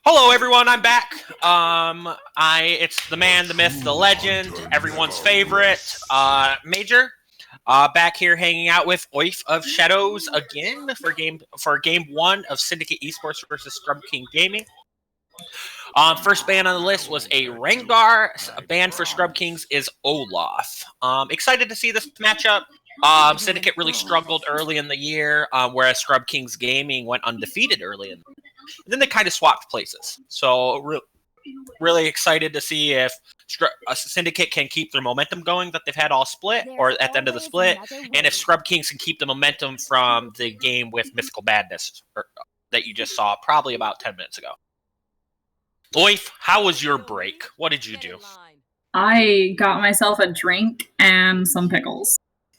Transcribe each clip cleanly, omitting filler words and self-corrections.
Hello, everyone. I'm back. It's the man, the myth, the legend, everyone's favorite, Major. Back here hanging out with Oif of Shadows again for game 1 of Syndicate Esports versus Scrub King Gaming. First ban on the list was a Rengar. A ban for Scrub Kings is Olaf. Excited to see this matchup. Syndicate really struggled early in the year, whereas Scrub Kings Gaming went undefeated early in the year. And then they kind of swapped places. So really excited to see if Syndicate can keep their momentum going that they've had all split, or at the end of the split, and if Scrub Kings can keep the momentum from the game with Mythical Madness that you just saw probably about 10 minutes ago. Oif, how was your break? What did you do? I got myself a drink and some pickles.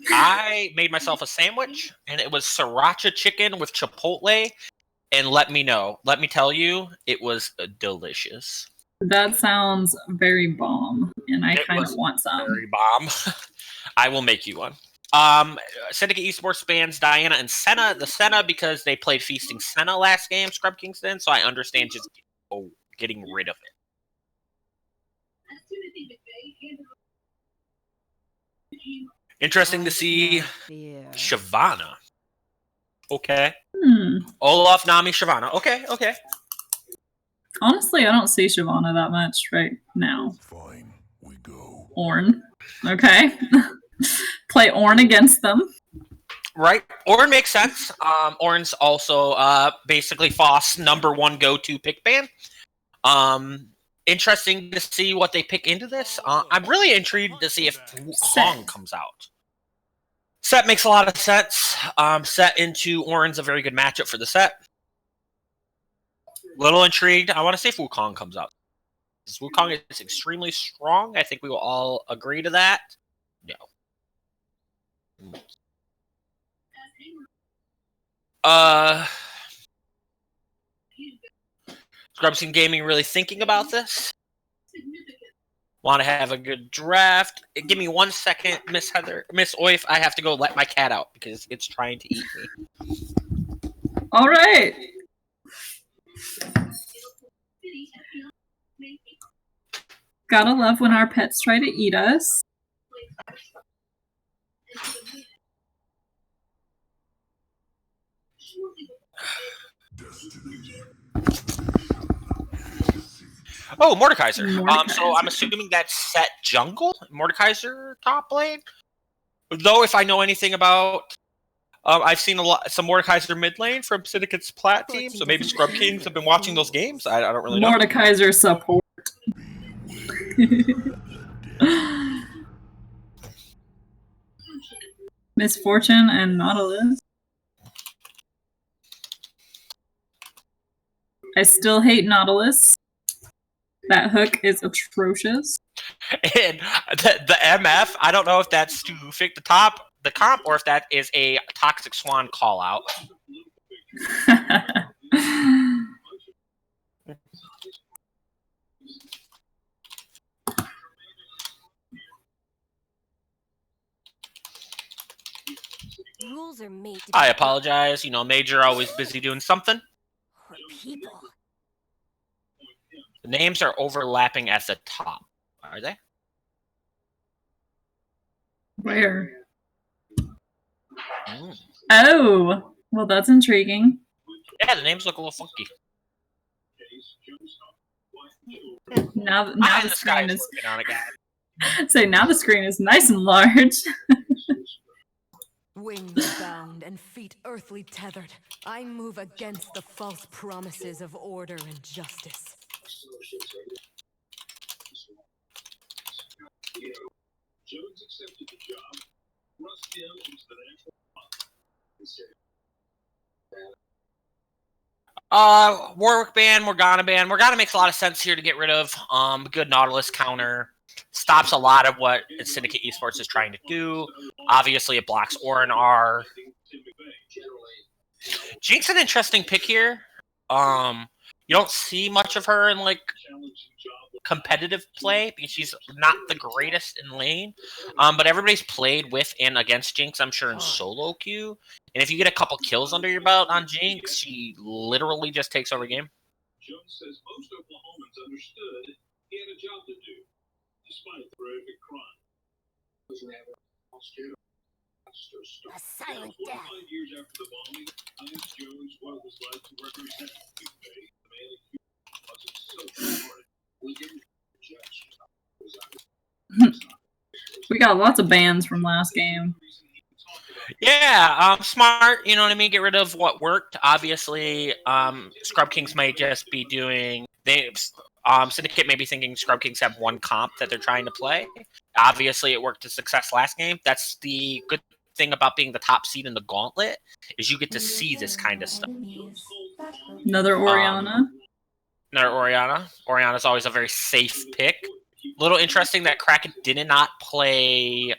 I made myself a sandwich, and it was sriracha chicken with chipotle. And let me tell you, it was delicious. That sounds very bomb, and I kind of want some. Very bomb. I will make you one. Syndicate Esports bans Diana and Senna. The Senna because they played Feasting Senna last game, Scrub Kingston, so I understand just getting rid of it. Interesting to see Shyvana. Okay. Olaf, Nami, Shyvana. Okay. Honestly, I don't see Shyvana that much right now. Fine, we go. Ornn. Okay. Play Ornn against them. Right. Ornn makes sense. Ornn's also basically Foss' #1 go-to pick ban. Interesting to see what they pick into this. I'm really intrigued to see if Wukong comes out. Set makes a lot of sense. Set into Ornn's a very good matchup for the set. Little intrigued. I want to see if Wukong comes out. Because Wukong is extremely strong. I think we will all agree to that. No. Scrub King Gaming really thinking about this? Want to have a good draft? Give me 1 second, Miss Oif. I have to go let my cat out because it's trying to eat me. All right. Gotta love when our pets try to eat us. Oh, Mordekaiser. So I'm assuming that's set jungle? Mordekaiser top lane? Though if I know anything about... I've seen some Mordekaiser mid lane from Syndicate's plat team, so maybe Scrub Kings have been watching those games? I don't really know. Mordekaiser support. Misfortune and Nautilus. I still hate Nautilus. That hook is atrocious. And the MF, I don't know if that's to fake the comp, or if that is a Toxic Swan call out. Rules are made to I apologize. Major always busy doing something. People. The names are overlapping at the top. Are they? Where? Oh, well, that's intriguing. Yeah, the names look a little funky. Now the screen is. On it, now the screen is nice and large. Wings bound and feet earthly tethered, I move against the false promises of order and justice. Warwick ban, Morgana ban. Morgana makes a lot of sense here to get rid of. Good Nautilus counter. Stops a lot of what Syndicate Esports is trying to do. Obviously, it blocks Ornn R. Jinx an interesting pick here. You don't see much of her in competitive play because she's not the greatest in lane. But everybody's played with and against Jinx, I'm sure, in solo queue. And if you get a couple kills under your belt on Jinx, she literally just takes over game. Jones says most Oklahomans understood he had a job to do, despite the horrific crime. A silent death. 25 years after the bombing, I asked Jones what it was like to represent the man who wasn't so hard. We didn't judge. We got lots of bans from last game. Yeah, smart. You know what I mean. Get rid of what worked. Obviously, Scrub Kings might just be doing. Syndicate may be thinking Scrub Kings have one comp that they're trying to play. Obviously, it worked to success last game. That's the good thing about being the top seed in the Gauntlet is you get to see this kind of stuff. Another Oriana. Another Oriana. Oriana's always a very safe pick. Little interesting that Kraken did not play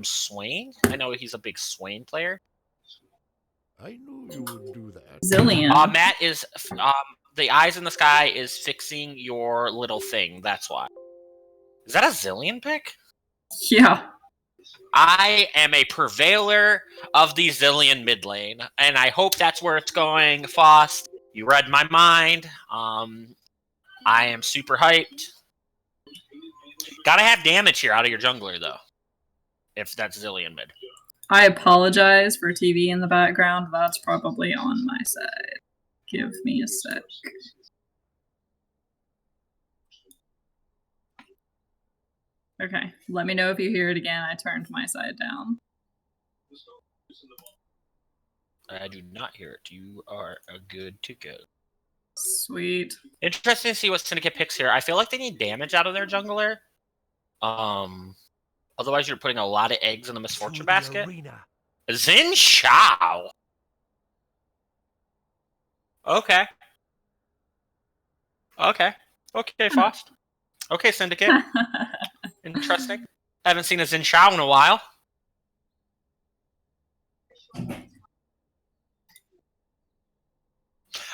Swain. I know he's a big Swain player. I knew you would do that. Zillion. Matt is the eyes in the sky is fixing your little thing. That's why. Is that a Zillion pick? Yeah. I am a purveyor of the Zillion mid lane, and I hope that's where it's going. Fost, you read my mind. I am super hyped. Gotta have damage here out of your jungler, though. If that's Zillion mid. I apologize for TV in the background. That's probably on my side. Give me a sec. Okay, let me know if you hear it again. I turned my side down. I do not hear it. You are good to go. Sweet. Interesting to see what Syndicate picks here. I feel like they need damage out of their jungler. Otherwise you're putting a lot of eggs in the misfortune basket. Xin Shao. Okay. Okay, Fost. Okay, Syndicate. Interesting. Haven't seen a Xin Shao in a while.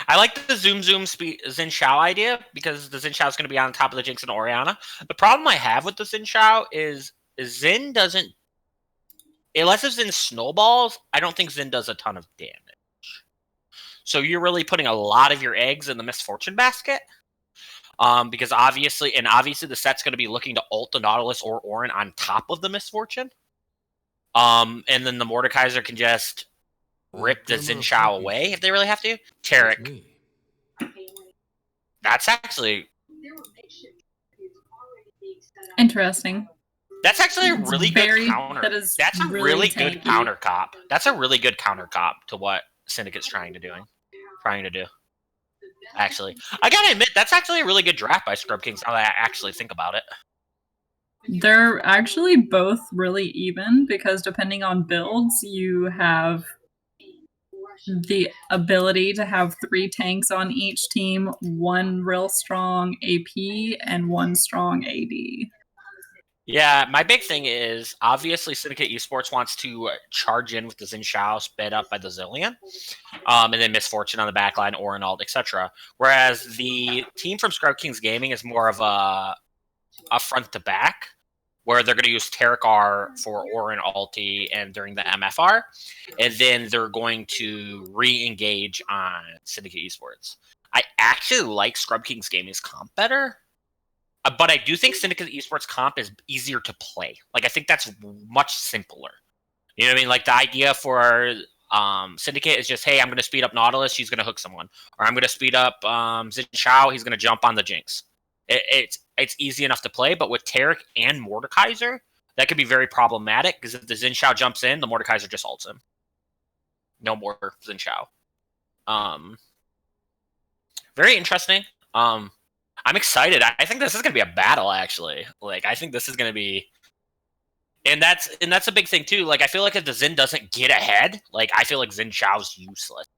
I like the Zoom Xin Shao idea because the Xin Shao is going to be on top of the Jinx and Oriana. The problem I have with the Xin Shao is Xin doesn't... Unless it's in snowballs, I don't think Xin does a ton of damage. So you're really putting a lot of your eggs in the misfortune basket. Because obviously the set's going to be looking to ult the Nautilus or Orin on top of the misfortune. And then the Mordekaiser can just rip the Xin Shao away if they really have to. Tarek. That's actually... Interesting. That's actually a really good counter. That's a really good counter cop. That's a really good counter cop to what Syndicate's trying to do. Actually, I gotta admit, that's actually a really good draft by Scrub Kings now that I actually think about it. They're actually both really even because depending on builds, you have the ability to have 3 tanks on each team, 1 real strong AP and 1 strong AD. Yeah, my big thing is, obviously, Syndicate Esports wants to charge in with the Xin Shao sped up by the Zillion, and then Misfortune on the backline, Orin ult, etc. Whereas the team from Scrub Kings Gaming is more of a front to back, where they're going to use Terakar for Orin ulti and during the MFR, and then they're going to re-engage on Syndicate Esports. I actually like Scrub Kings Gaming's comp better. But I do think Syndicate Esports comp is easier to play. Like, I think that's much simpler. You know what I mean? Like, the idea for Syndicate is just, hey, I'm going to speed up Nautilus, she's going to hook someone. Or I'm going to speed up Xin Shao, he's going to jump on the Jinx. It's easy enough to play, but with Tarek and Mordekaiser, that could be very problematic, because if the Xin Shao jumps in, the Mordekaiser just ults him. No more Xin Shao. Very interesting. I'm excited. I think this is going to be a battle, actually. Like, I think this is going to be... And that's a big thing, too. Like, I feel like if the Xin doesn't get ahead, like, I feel like Xin Shao's useless.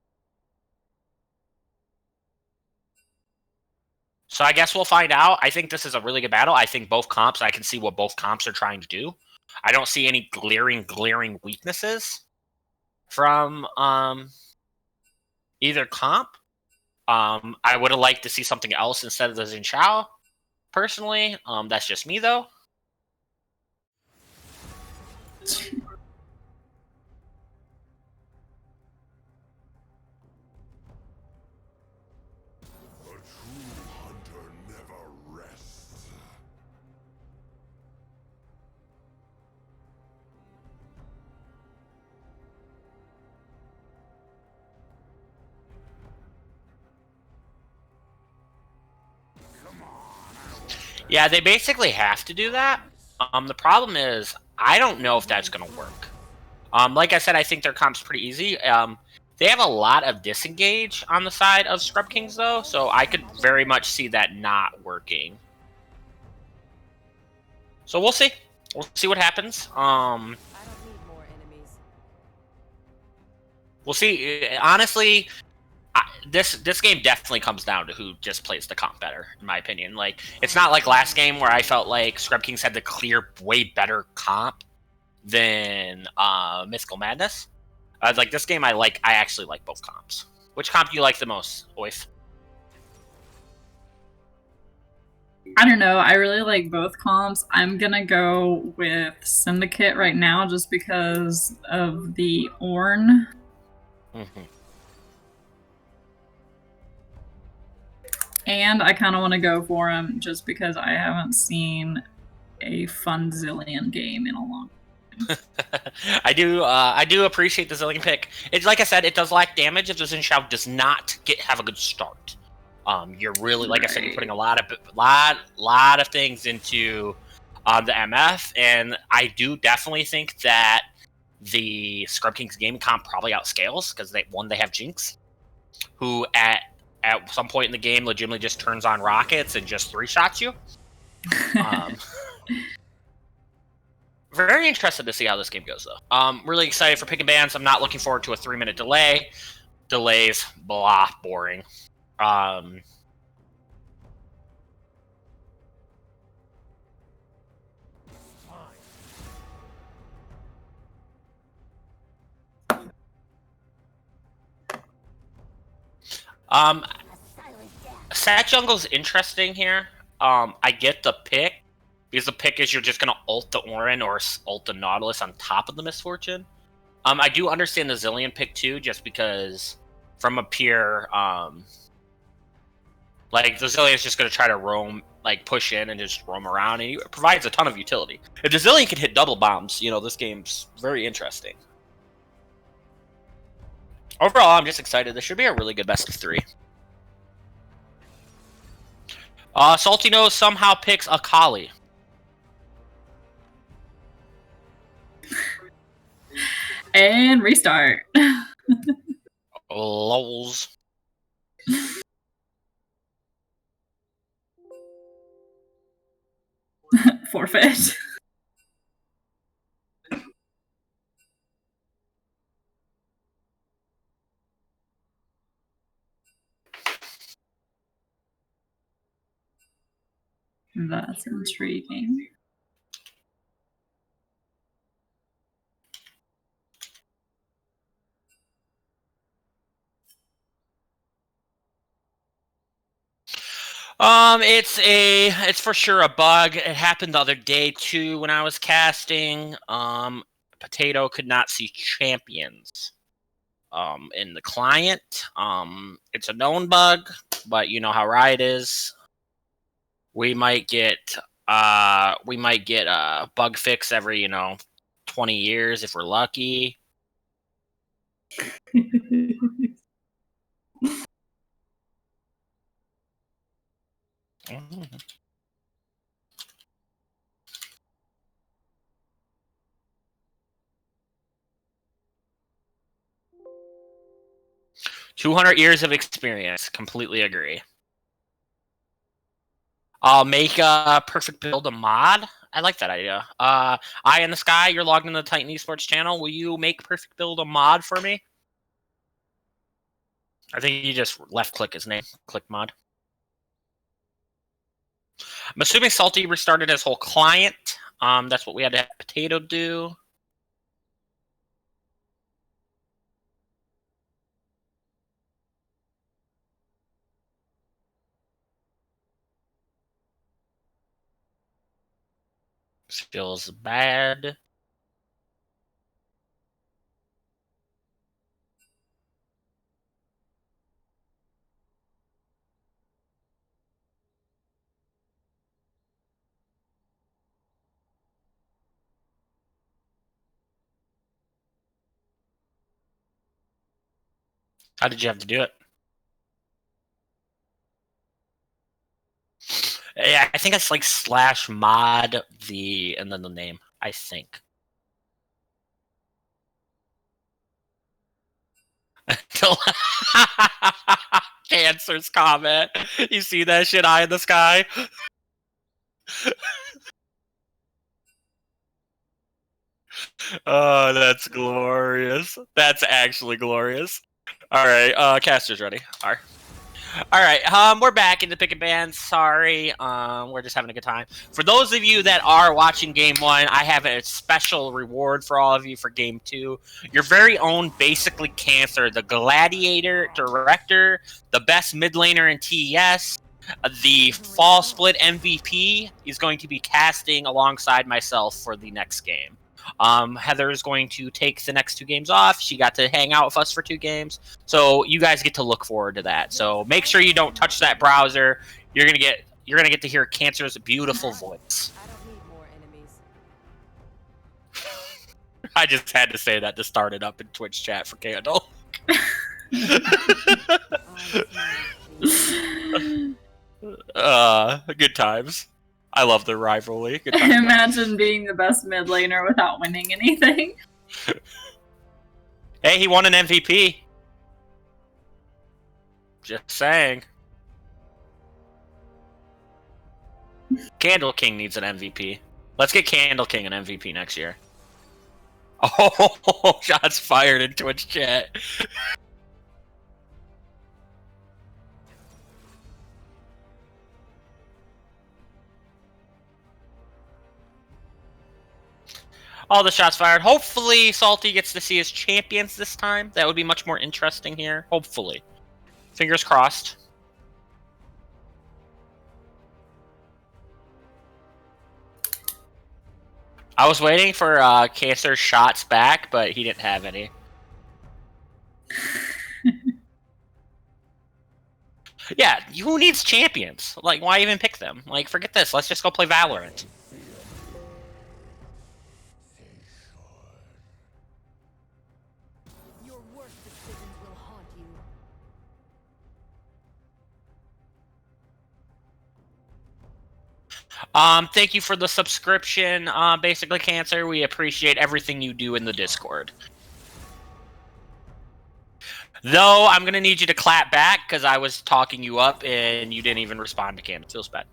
So I guess we'll find out. I think this is a really good battle. I think both comps, I can see what both comps are trying to do. I don't see any glaring weaknesses from either comp. I would have liked to see something else instead of the Xin Shao, personally. That's just me, though. Yeah, they basically have to do that. The problem is, I don't know if that's going to work. Like I said, I think their comp's pretty easy. They have a lot of disengage on the side of Scrub Kings, though, so I could very much see that not working. So we'll see. We'll see what happens. I don't need more enemies. We'll see. Honestly, this game definitely comes down to who just plays the comp better, in my opinion. Like, it's not like last game where I felt like Scrub Kings had the clear, way better comp than Mythical Madness. Like, this game, I actually like both comps. Which comp do you like the most, Oif? I don't know. I really like both comps. I'm gonna go with Syndicate right now just because of the Ornn. Mm-hmm. And I kind of want to go for him just because I haven't seen a fun Zillion game in a long time. I do appreciate the Zillion pick. It's like I said, it does lack damage if the Xin Shao does not have a good start. You're really, like I said, you're putting a lot of things into the MF, and I do definitely think that the Scrub Kings game comp probably outscales because they have Jinx, who at some point in the game legitimately just turns on rockets and just 3-shots you. Very interested to see how this game goes, though. Really excited for picking bans. I'm not looking forward to a 3-minute delay. Delays, blah, boring. Sat Jungle's interesting here. I get the pick, because the pick is you're just going to ult the Ornn or ult the Nautilus on top of the Misfortune. I do understand the Zillion pick, too, just because from a pure... like, the Zillion is just going to try to roam, like, push in and just roam around, and it provides a ton of utility. If the Zillion can hit double bombs, you know, this game's very interesting. Overall, I'm just excited. This should be a really good best of 3. Salty Nose somehow picks Akali. And restart. Lols. Forfeit. That's intriguing. It's for sure a bug. It happened the other day too when I was casting. Potato could not see champions. In the client. It's a known bug, but you know how Riot is. We might get a bug fix every 20 years if we're lucky. 200 years of experience. Completely agree. I'll make a perfect build a mod. I like that idea. Eye in the Sky, you're logged into the Titan Esports channel. Will you make perfect build a mod for me? I think you just left click his name. Click mod. I'm assuming Salty restarted his whole client. That's what we had to have Potato do. This feels bad. How did you have to do it? Yeah, Yeah, I think it's like /mod and then the name. I think. Cancer's comment. You see that shit eye in the sky? Oh, that's glorious. That's actually glorious. All right, caster's ready. All right, we're back in the pick and ban. Sorry, we're just having a good time. For those of you that are watching Game 1, I have a special reward for all of you for Game 2. Your very own, basically, Cancer, the Gladiator Director, the best mid laner in TES, the Fall Split MVP is going to be casting alongside myself for the next game. Heather is going to take the next 2 games off. She got to hang out with us for 2 games. So you guys get to look forward to that. So make sure you don't touch that browser. You're gonna get to hear Cancer's beautiful voice. I don't need more enemies. I just had to say that to start it up in Twitch chat for Candle. Good times. I love the rivalry. Good times. Imagine being the best mid laner without winning anything. Hey, he won an MVP. Just saying. Candle King needs an MVP. Let's get Candle King an MVP next year. Oh, shots fired in Twitch chat. All the shots fired. Hopefully, Salty gets to see his champions this time. That would be much more interesting here. Hopefully. Fingers crossed. I was waiting for Cancer's shots back, but he didn't have any. Yeah, who needs champions? Like, why even pick them? Like, forget this. Let's just go play Valorant. Your worst decisions will haunt you. Thank you for the subscription, basically, Cancer. We appreciate everything you do in the Discord. Though, I'm gonna need you to clap back, because I was talking you up, and you didn't even respond to Cancer. It feels bad.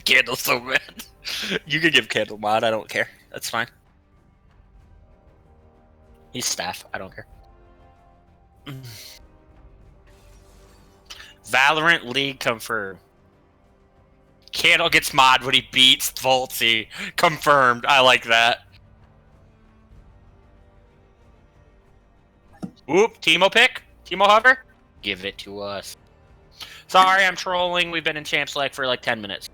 Candle's so mad. You can give Candle mod, I don't care. That's fine. He's staff, I don't care. Valorant League confirmed. Candle gets mod when he beats Voltsy. Confirmed. I like that. Oop, Teemo pick? Teemo hover? Give it to us. Sorry, I'm trolling. We've been in Champ Select for like 10 minutes.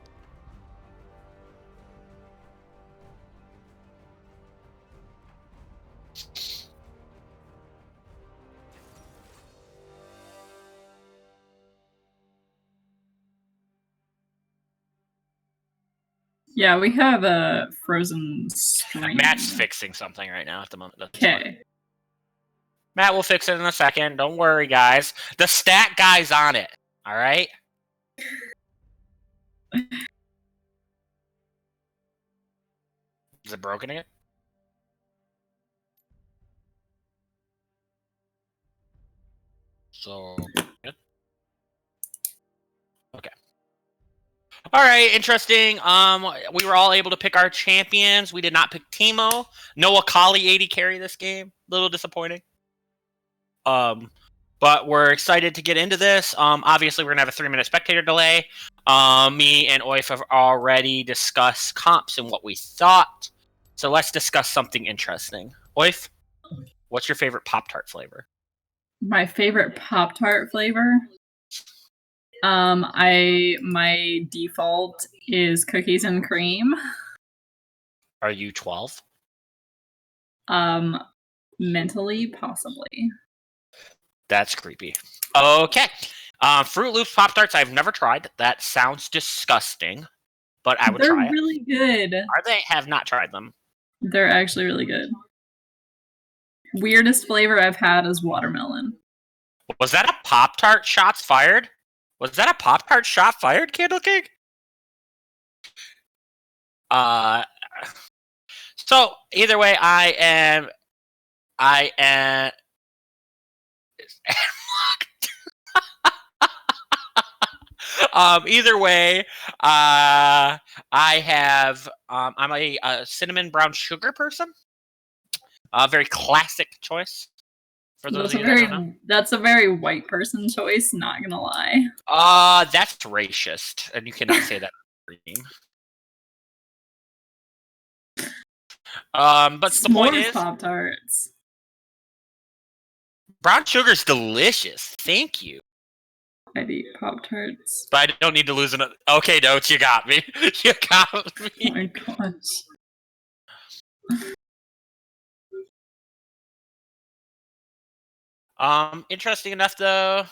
Yeah, we have a frozen stream. Matt's fixing something right now at the moment. Okay. Matt will fix it in a second. Don't worry, guys. The stat guy's on it. All right? Is it broken again? So, good. Okay. All right, interesting. We were all able to pick our champions. We did not pick Teemo. No Akali 80 carry this game. A little disappointing. But we're excited to get into this. Obviously, we're gonna have a 3-minute spectator delay. Me and Oif have already discussed comps and what we thought. So let's discuss something interesting. Oif, what's your favorite Pop-Tart flavor? My favorite Pop-Tart flavor? My default is cookies and cream. Are you 12? Mentally, possibly. That's creepy. Okay. Fruit Loops Pop-Tarts I've never tried. That sounds disgusting, but I would try it. They're really good. Have not tried them. They're actually really good. Weirdest flavor I've had is watermelon. Was that a Pop-Tart shots fired? Was that a Pop-Tart shot fired, Candle King? So either way, I am either way, I have I'm a cinnamon brown sugar person. A very classic choice for those of you that don't know. That's a very white person choice, not gonna lie. That's racist, and you cannot say that. But the point is, Pop-Tarts. brown sugar's delicious. Thank you. I'd eat Pop-Tarts. But I don't need to lose another. Okay, Notes, you got me. You got me. Oh my gosh. Interesting enough, though.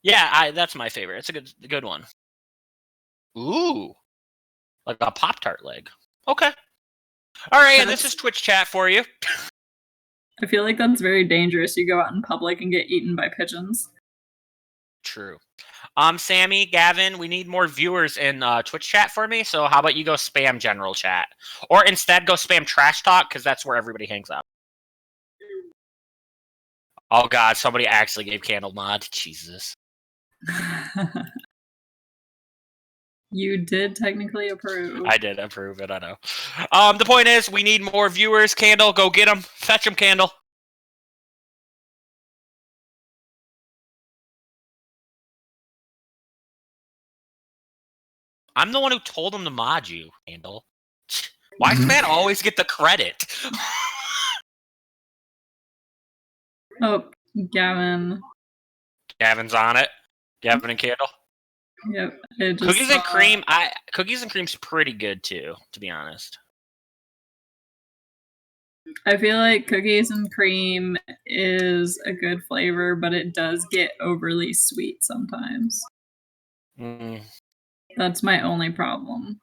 Yeah, that's my favorite. It's a good one. Ooh, like a Pop-Tart leg. Okay. All right, and this is Twitch chat for you. I feel like that's very dangerous. You go out in public and get eaten by pigeons. True. Sammy, Gavin, we need more viewers in Twitch chat for me. So how about you go spam general chat, or instead go spam trash talk because that's where everybody hangs out. Oh God, somebody actually gave Candle mod. Jesus. You did technically approve. I did approve it, I know. The point is, we need more viewers. Candle, go get them. Fetch them, Candle. I'm the one who told him to mod you, Candle. Why does man always get the credit? Oh, Gavin. Gavin's on it. Gavin and Candle. Yep. Cookies and cream. Cookies and cream's pretty good too, to be honest. I feel like cookies and cream is a good flavor, but it does get overly sweet sometimes. That's my only problem.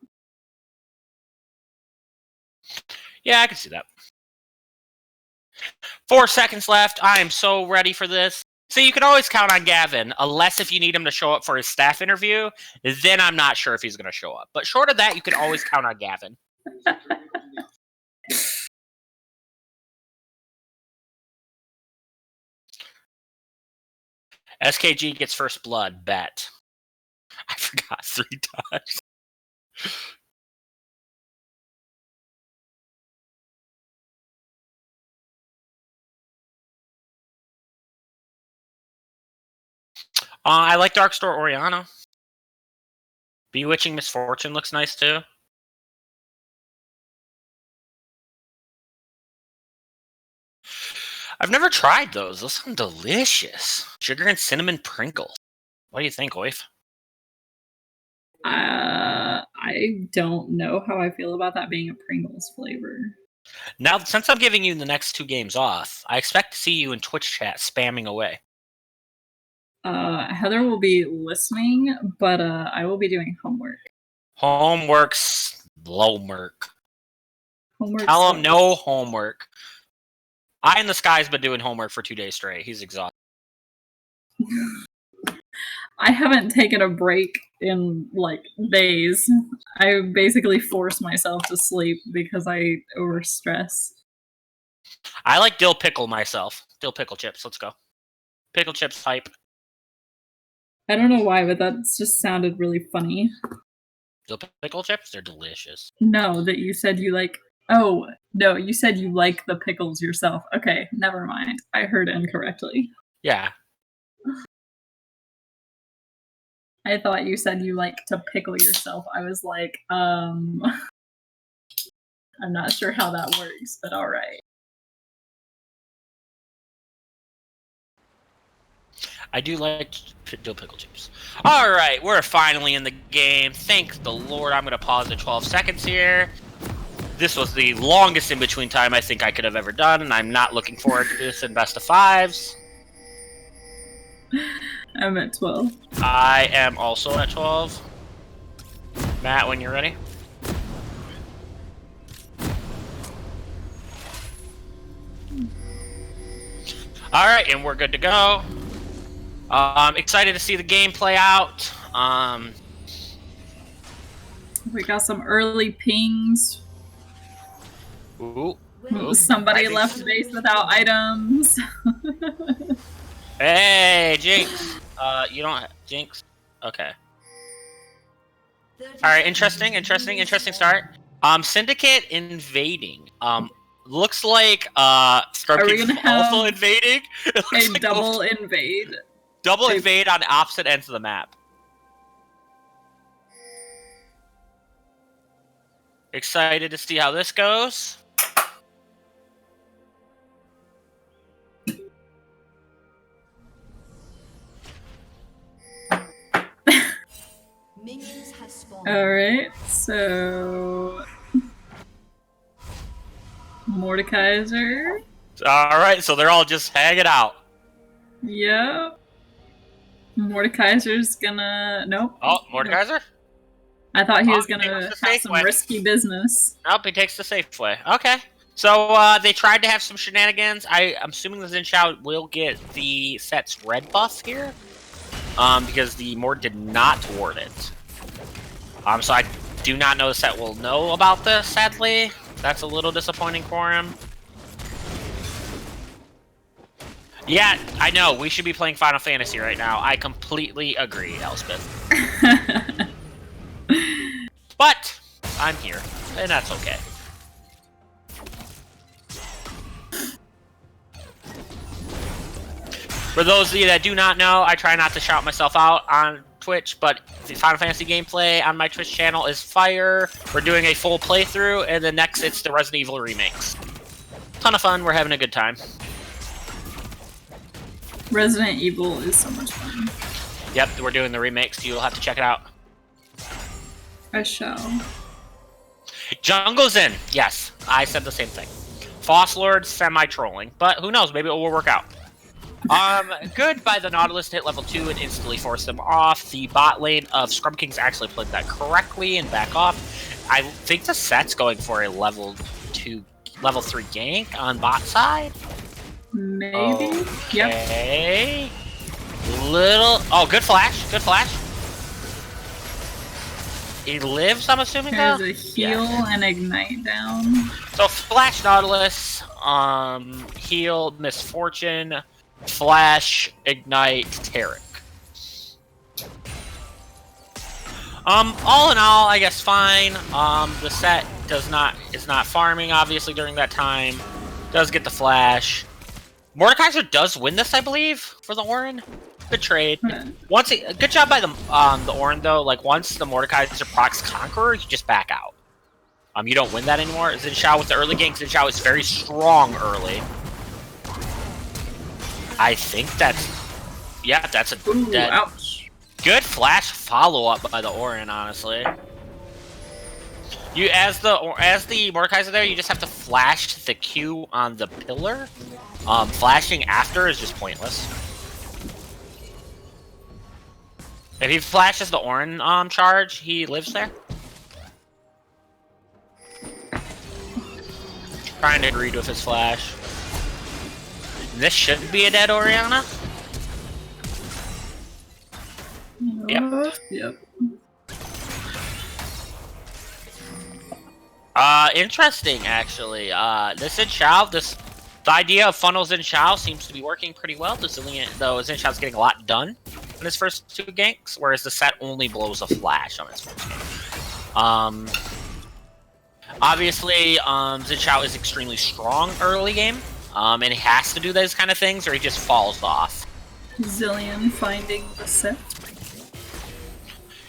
Yeah, I can see that. 4 seconds left. I am so ready for this. So you can always count on Gavin, unless if you need him to show up for his staff interview, then I'm not sure if he's going to show up. But short of that, you can always count on Gavin. SKG gets first blood, bet. I forgot 3 times. I like Darkstar Oriana. Bewitching Misfortune looks nice too. I've never tried those. Those sound delicious. Sugar and cinnamon Pringles. What do you think, Oif? I don't know how I feel about that being a Pringles flavor. Now, since I'm giving you the next 2 games off, I expect to see you in Twitch chat spamming away. Heather will be listening, but I will be doing homework. Homework's homework. Homework. Tell him no homework. Eye in the Sky's been doing homework for 2 days straight. He's exhausted. I haven't taken a break in, like, days. I basically force myself to sleep because I overstress. I like dill pickle myself. Dill pickle chips. Let's go. Pickle chips hype. I don't know why, but that just sounded really funny. Dill pickle chips? They're delicious. No, that you said you like... Oh, no, you said you like the pickles yourself. Okay, never mind. I heard incorrectly. Yeah. I thought you said you like to pickle yourself. I was like, I'm not sure how that works, but alright. I do like dill pickle chips. Alright, we're finally in the game. Thank the Lord. I'm going to pause at 12 seconds here. This was the longest in-between time I think I could have ever done, and I'm not looking forward to this in best of 5s. I'm at 12. I am also at 12. Matt, when you're ready. All right, and we're good to go. Excited to see the game play out. We got some early pings. Ooh. Somebody I think- left base without items. Hey, Jinx. You don't Jinx. Okay. All right, interesting start. Syndicate invading. Looks like Scrub Are we King's gonna have also invading. It looks A like double invade. double invade on opposite ends of the map. Excited to see how this goes. Minions have spawned. Alright, so Mordekaiser. All right, so they're all just hanging out. Yep. Mordekaiser's gonna nope. Oh, Mordekaiser? I thought he was he gonna takes the have safe some way. risky business. Nope, he takes the safe way. Okay. So they tried to have some shenanigans. I'm assuming the Xin Shao will get the set's red buff here. Because the Mord did not ward it. So I do not know the set will know about this, sadly. That's a little disappointing for him. Yeah, I know. We should be playing Final Fantasy right now. I completely agree, Elspeth. But I'm here, and that's okay. For those of you that do not know, I try not to shout myself out on Twitch, but the Final Fantasy gameplay on my Twitch channel is fire. We're doing a full playthrough, and then next it's the Resident Evil remakes. Ton of fun. We're having a good time. Resident Evil is so much fun. Yep, we're doing the remakes. You'll have to check it out. I shall. Jungle's in. Yes, I said the same thing. Foss Lord, semi-trolling, but who knows? Maybe it will work out. Good by the Nautilus to hit level 2 and instantly force them off. The bot lane of Scrum Kings actually played that correctly and back off. I think the set's going for a level 3 gank on bot side. Maybe. Yep. Okay. Good flash. Good flash. He lives, I'm assuming, though? There's a heal and ignite down. So flash Nautilus, heal Misfortune, flash ignite Tarek. All in all, I guess fine. The set is not farming obviously during that time. Does get the flash. Mordekaiser does win this, I believe, for the Orin. Good trade. Good job by the Orin though. Like once the Mordekaiser procs Conqueror, you just back out. You don't win that anymore. Xin Shao with the early gank. Xin Shao is very strong early. I think that's a Ooh, ouch. good flash follow up by the Orin. Honestly, you as the Mordekaiser there, you just have to flash the Q on the pillar. Flashing after is just pointless. If he flashes the Orin charge, he lives there. Trying to read with his flash. This shouldn't be a dead Orianna. Yep. Interesting actually. This Xin Shao, the idea of funnels Xin Shao seems to be working pretty well. Though Xin Shao's getting a lot done in his first 2 ganks, whereas the set only blows a flash on his first gank. Obviously, Xin Shao is extremely strong early game, and he has to do those kind of things, or he just falls off. Zillion finding the set.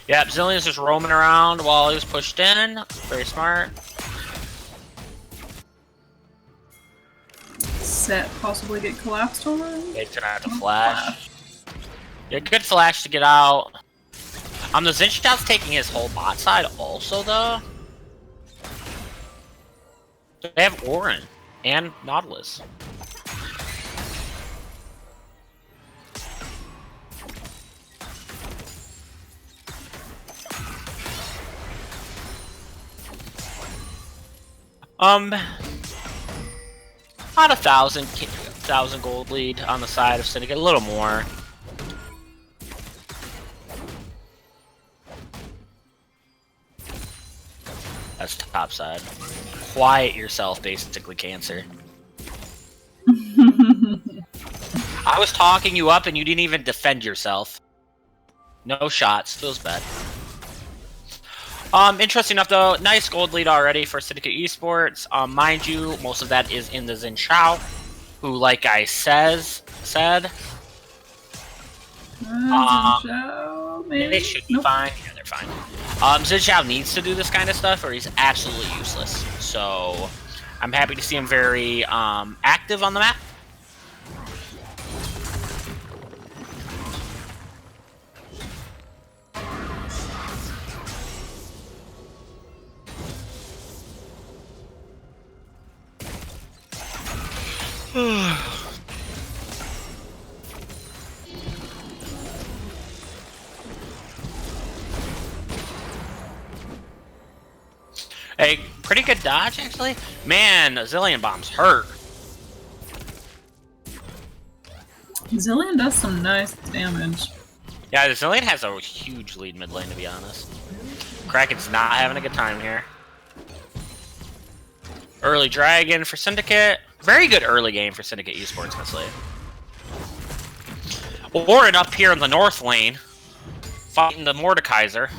Yep, Zillion's just roaming around while he was pushed in. Very smart. Set possibly get collapsed on. He's gonna have to flash. Yeah, good flash to get out. The Xin Shao's taking his whole bot side also, though. They have Orin and Nautilus. About 2,000 gold lead on the side of Syndicate, a little more. That's top side. Quiet yourself, basically, Cancer. I was talking you up and you didn't even defend yourself. No shots. Feels bad. Interesting enough though, nice gold lead already for Syndicate Esports. Mind you, most of that is in the Xin Chao, who, like I said, they should be fine. Yeah, they're fine. Xin Chao needs to do this kind of stuff, or he's absolutely useless. So, I'm happy to see him very active on the map. Hey, pretty good dodge, actually. Man, Zillion bombs hurt. Zillion does some nice damage. Yeah, Zillion has a huge lead mid lane, to be honest. Kraken's not having a good time here. Early Dragon for Syndicate. Very good early game for Syndicate Esports, honestly. Warren up here in the north lane, fighting the Mordekaiser.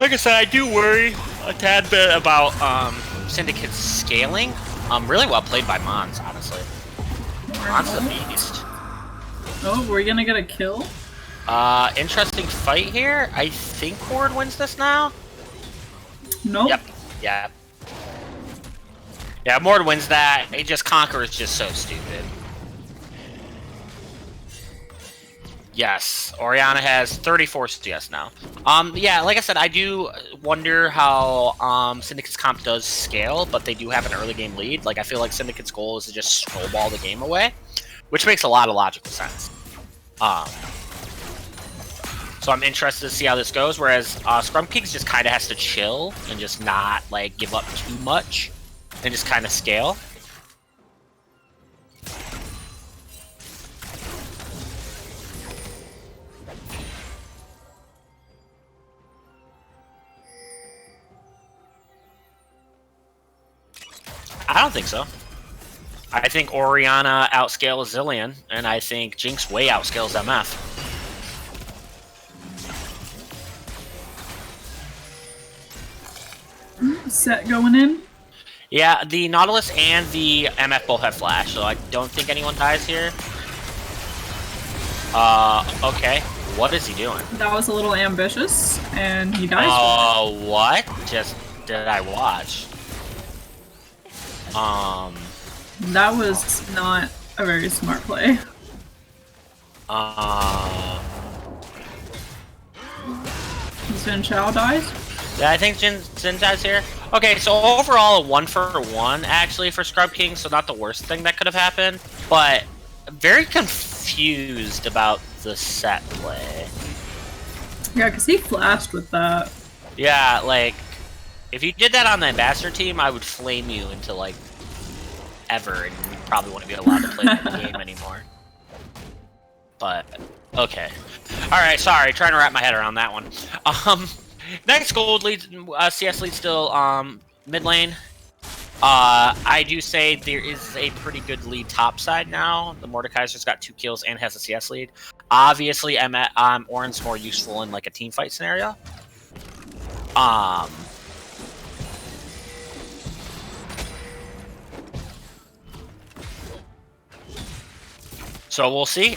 Like I said, I do worry a tad bit about Syndicate's scaling. Really well played by Mons, honestly. Mons the beast. Oh, we're gonna get a kill? Interesting fight here. I think Ward wins this now. Nope. Yep. Yeah. Yeah, Mord wins that. It just Conquer is just so stupid. Yes, Orianna has 34 CS now. Yeah, like I said, I do wonder how Syndicate's comp does scale, but they do have an early game lead. Like, I feel like Syndicate's goal is to just snowball the game away, which makes a lot of logical sense. So I'm interested to see how this goes, whereas Scrum Kings just kind of has to chill and just not, like, give up too much and just kind of scale. I don't think so. I think Orianna outscales Zillion, and I think Jinx way outscales MF. Set going in? Yeah, the Nautilus and the MF both have flash, so I don't think anyone dies here. Okay. What is he doing? That was a little ambitious, and he dies. Oh, what? Just did I watch? That was not a very smart play. Xin Chao dies? Yeah, I think Xin dies here. Okay, so overall a 1-for-1 actually for Scrub King, so not the worst thing that could have happened, but very confused about the set play. Yeah, because he flashed with that. Yeah, like, if you did that on the Ambassador team, I would flame you into, like, ever, and you probably wouldn't be allowed to play the game anymore. But, okay. Alright, sorry, trying to wrap my head around that one. Next gold lead, CS lead still, mid lane. I do say there is a pretty good lead top side now. The Mordekaiser's got 2 kills and has a CS lead. Obviously, Orin's more useful in, like, a team fight scenario. So we'll see.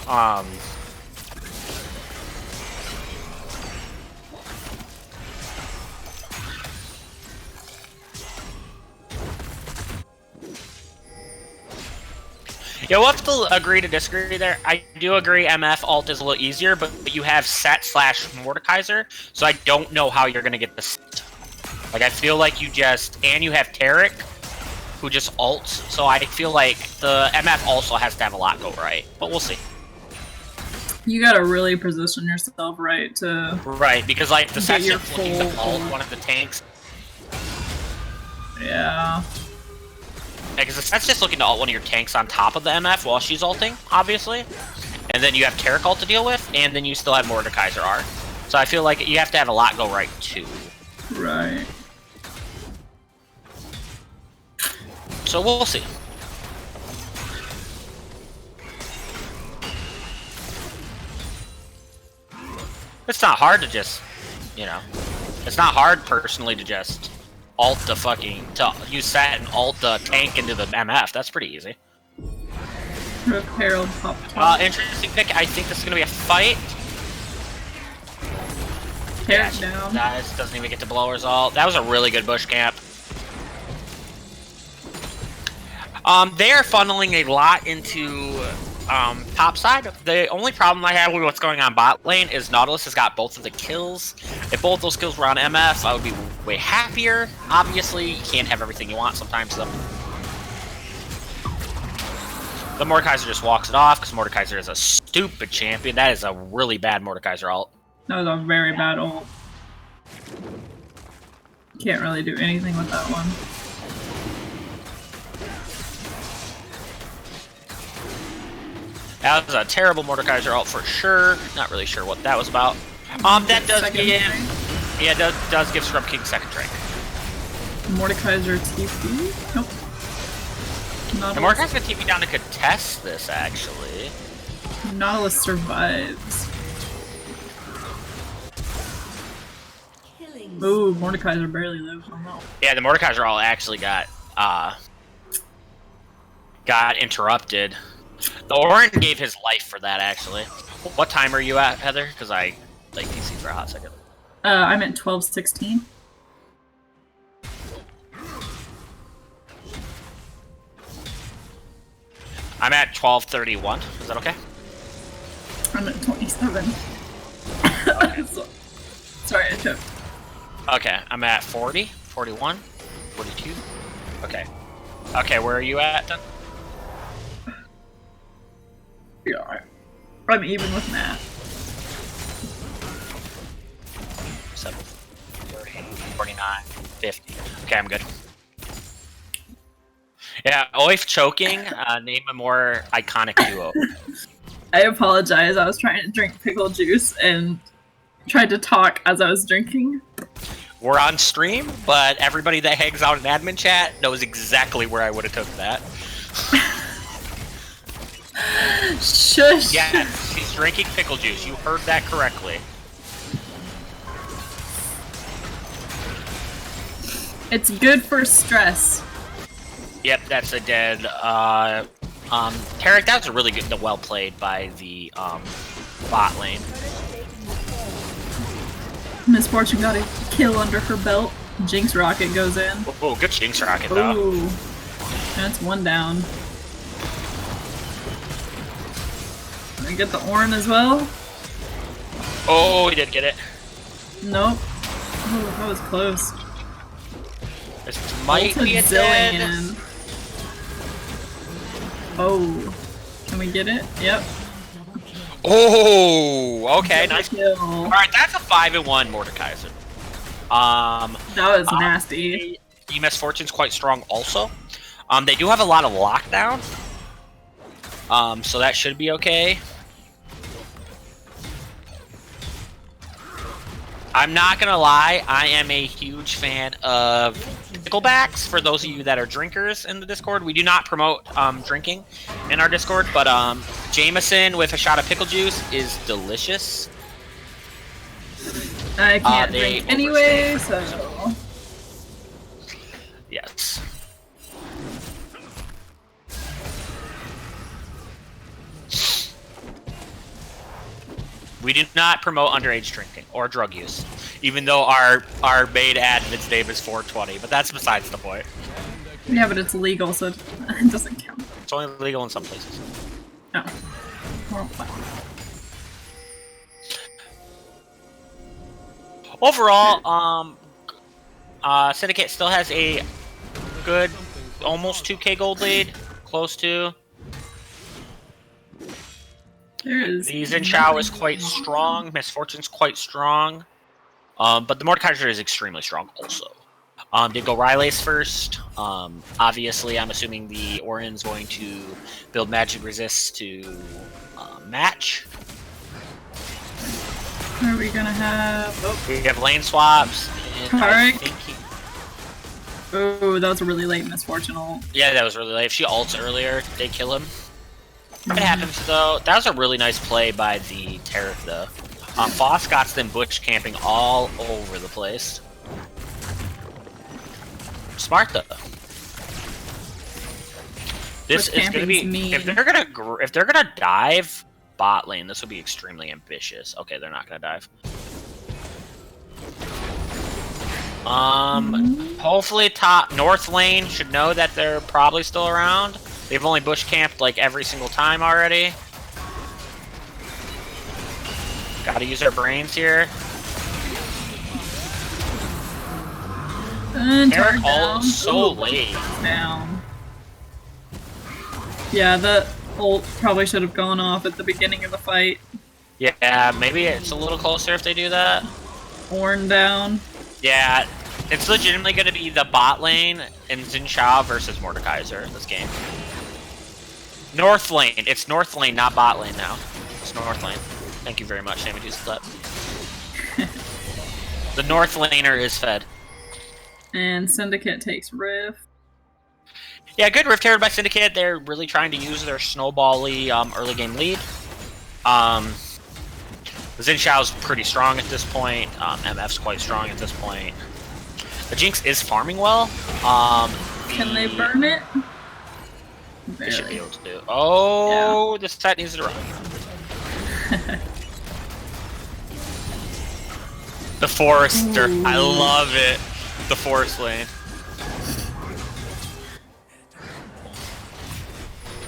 Yeah, we'll have to agree to disagree there. I do agree MF ult is a little easier, but you have set / Mordekaiser, so I don't know how you're going to get this. Like, I feel like you just... And you have Tarek, who just ults, so I feel like the MF also has to have a lot go right. But we'll see. You gotta really position yourself right to Right, because like the set's your just looking to full- ult one of the tanks. yeah. Because the set's just looking to ult one of your tanks on top of the MF while she's ulting, obviously. And then you have Taric ult to deal with, and then you still have Mordekaiser R. So I feel like you have to have a lot go right too. Right. So we'll see. It's not hard to just, you know, it's not hard personally to just ult the to use set and ult the tank into the MF. That's pretty easy. Harold pop top. Interesting pick. I think this is gonna be a fight. Tear it down. Dies, doesn't even get to blower's ult. That was a really good bush camp. They are funneling a lot into top side. The only problem I have with what's going on bot lane is Nautilus has got both of the kills. If both those kills were on MF, I would be way happier. Obviously, you can't have everything you want sometimes, though. The Mordekaiser just walks it off, because Mordekaiser is a stupid champion. That is a really bad Mordekaiser ult. That was a very bad ult. Can't really do anything with that one. That was a terrible Mordekaiser ult for sure. Not really sure what that was about. That does Second give... rank. Yeah, does give Scrub King second rank. Mordekaiser TP? Nope. The Mordekaiser's gonna TP down to contest this, actually. Nautilus survives. Ooh, Mordekaiser barely lives on that. Yeah, the Mordekaiser ult actually got interrupted. The Orin gave his life for that, actually. What time are you at, Heather? Because I like DC for a hot second. I'm at 12:16. I'm at 12:31. Is that okay? I'm at 27. Sorry, I choked. Okay, I'm at 40, 41, 42. Okay. Okay, where are you at then? Yeah, I'm even with Matt. 7, 30, 49, 50. Okay, I'm good. Yeah, Oif choking, name a more iconic duo. I apologize, I was trying to drink pickle juice and tried to talk as I was drinking. We're on stream, but everybody that hangs out in admin chat knows exactly where I would have took that. Shush! Yeah, he's drinking pickle juice. You heard that correctly. It's good for stress. Yep, that's a dead. Tarek, that was a really good, well played by the bot lane. Miss Fortune got a kill under her belt. Jinx Rocket goes in. Oh, good Jinx Rocket though. Ooh, that's one down. I get the Orin as well. Oh, he did get it. Nope. Oh, that was close. This might Ulted be a dead. Zillion. Oh, can we get it? Yep. Oh, okay, nice. Kill. All right, that's a 5-1 Mordekaiser. That was nasty. EMS Fortune's quite strong also. They do have a lot of lockdown. So that should be okay. I'm not gonna lie, I am a huge fan of picklebacks. For those of you that are drinkers in the Discord, we do not promote drinking in our Discord, but Jameson with a shot of pickle juice is delicious. I can't drink anyway, so... Yes. We do not promote underage drinking or drug use, even though our main admin's name is 420, but that's besides the point. Yeah, but it's legal, so it doesn't count. It's only legal in some places. Oh. Well, fine. Overall, Syndicate still has a good, almost 2k gold lead, close to. There is. The Xin Chao is quite strong. Misfortune's quite strong. But the Mordekaiser is extremely strong also. Did go Rylace first. Obviously, I'm assuming the Orion's going to build magic resist to match. What are we gonna have? Oh, We have lane swaps. And I Tarek. think oh, that was a really late misfortune ult. yeah, that was really late. If she ults earlier, they kill him. It happens though. That was a really nice play by the Tarek though. Foss got them butch camping all over the place. Smart though. This Butch is gonna be camping's if mean. they're gonna dive bot lane. This will be extremely ambitious. Okay, they're not gonna dive. Hopefully top north lane should know that they're probably still around. They've only bush camped like every single time already. Gotta use our brains here. And Eric Tarek ult down. so Ooh, late. down. Yeah, the ult probably should have gone off at the beginning of the fight. Yeah, maybe it's a little closer if they do that. Orn down. Yeah, it's legitimately going to be the bot lane in Xin Chao versus Mordekaiser in this game. North lane. It's north lane, not bot lane now. It's north lane. Thank you very much, Samages Clip. The north laner is fed. And Syndicate takes Rift. Yeah, good Rift Herald by Syndicate. They're really trying to use their snowball-y early game lead. Xin Shao's pretty strong at this point. MF's quite strong at this point. The Jinx is farming well. Can they burn it? They should be Barely. able to do. Oh, this set needs to run. The Forester. I love it. The forest lane.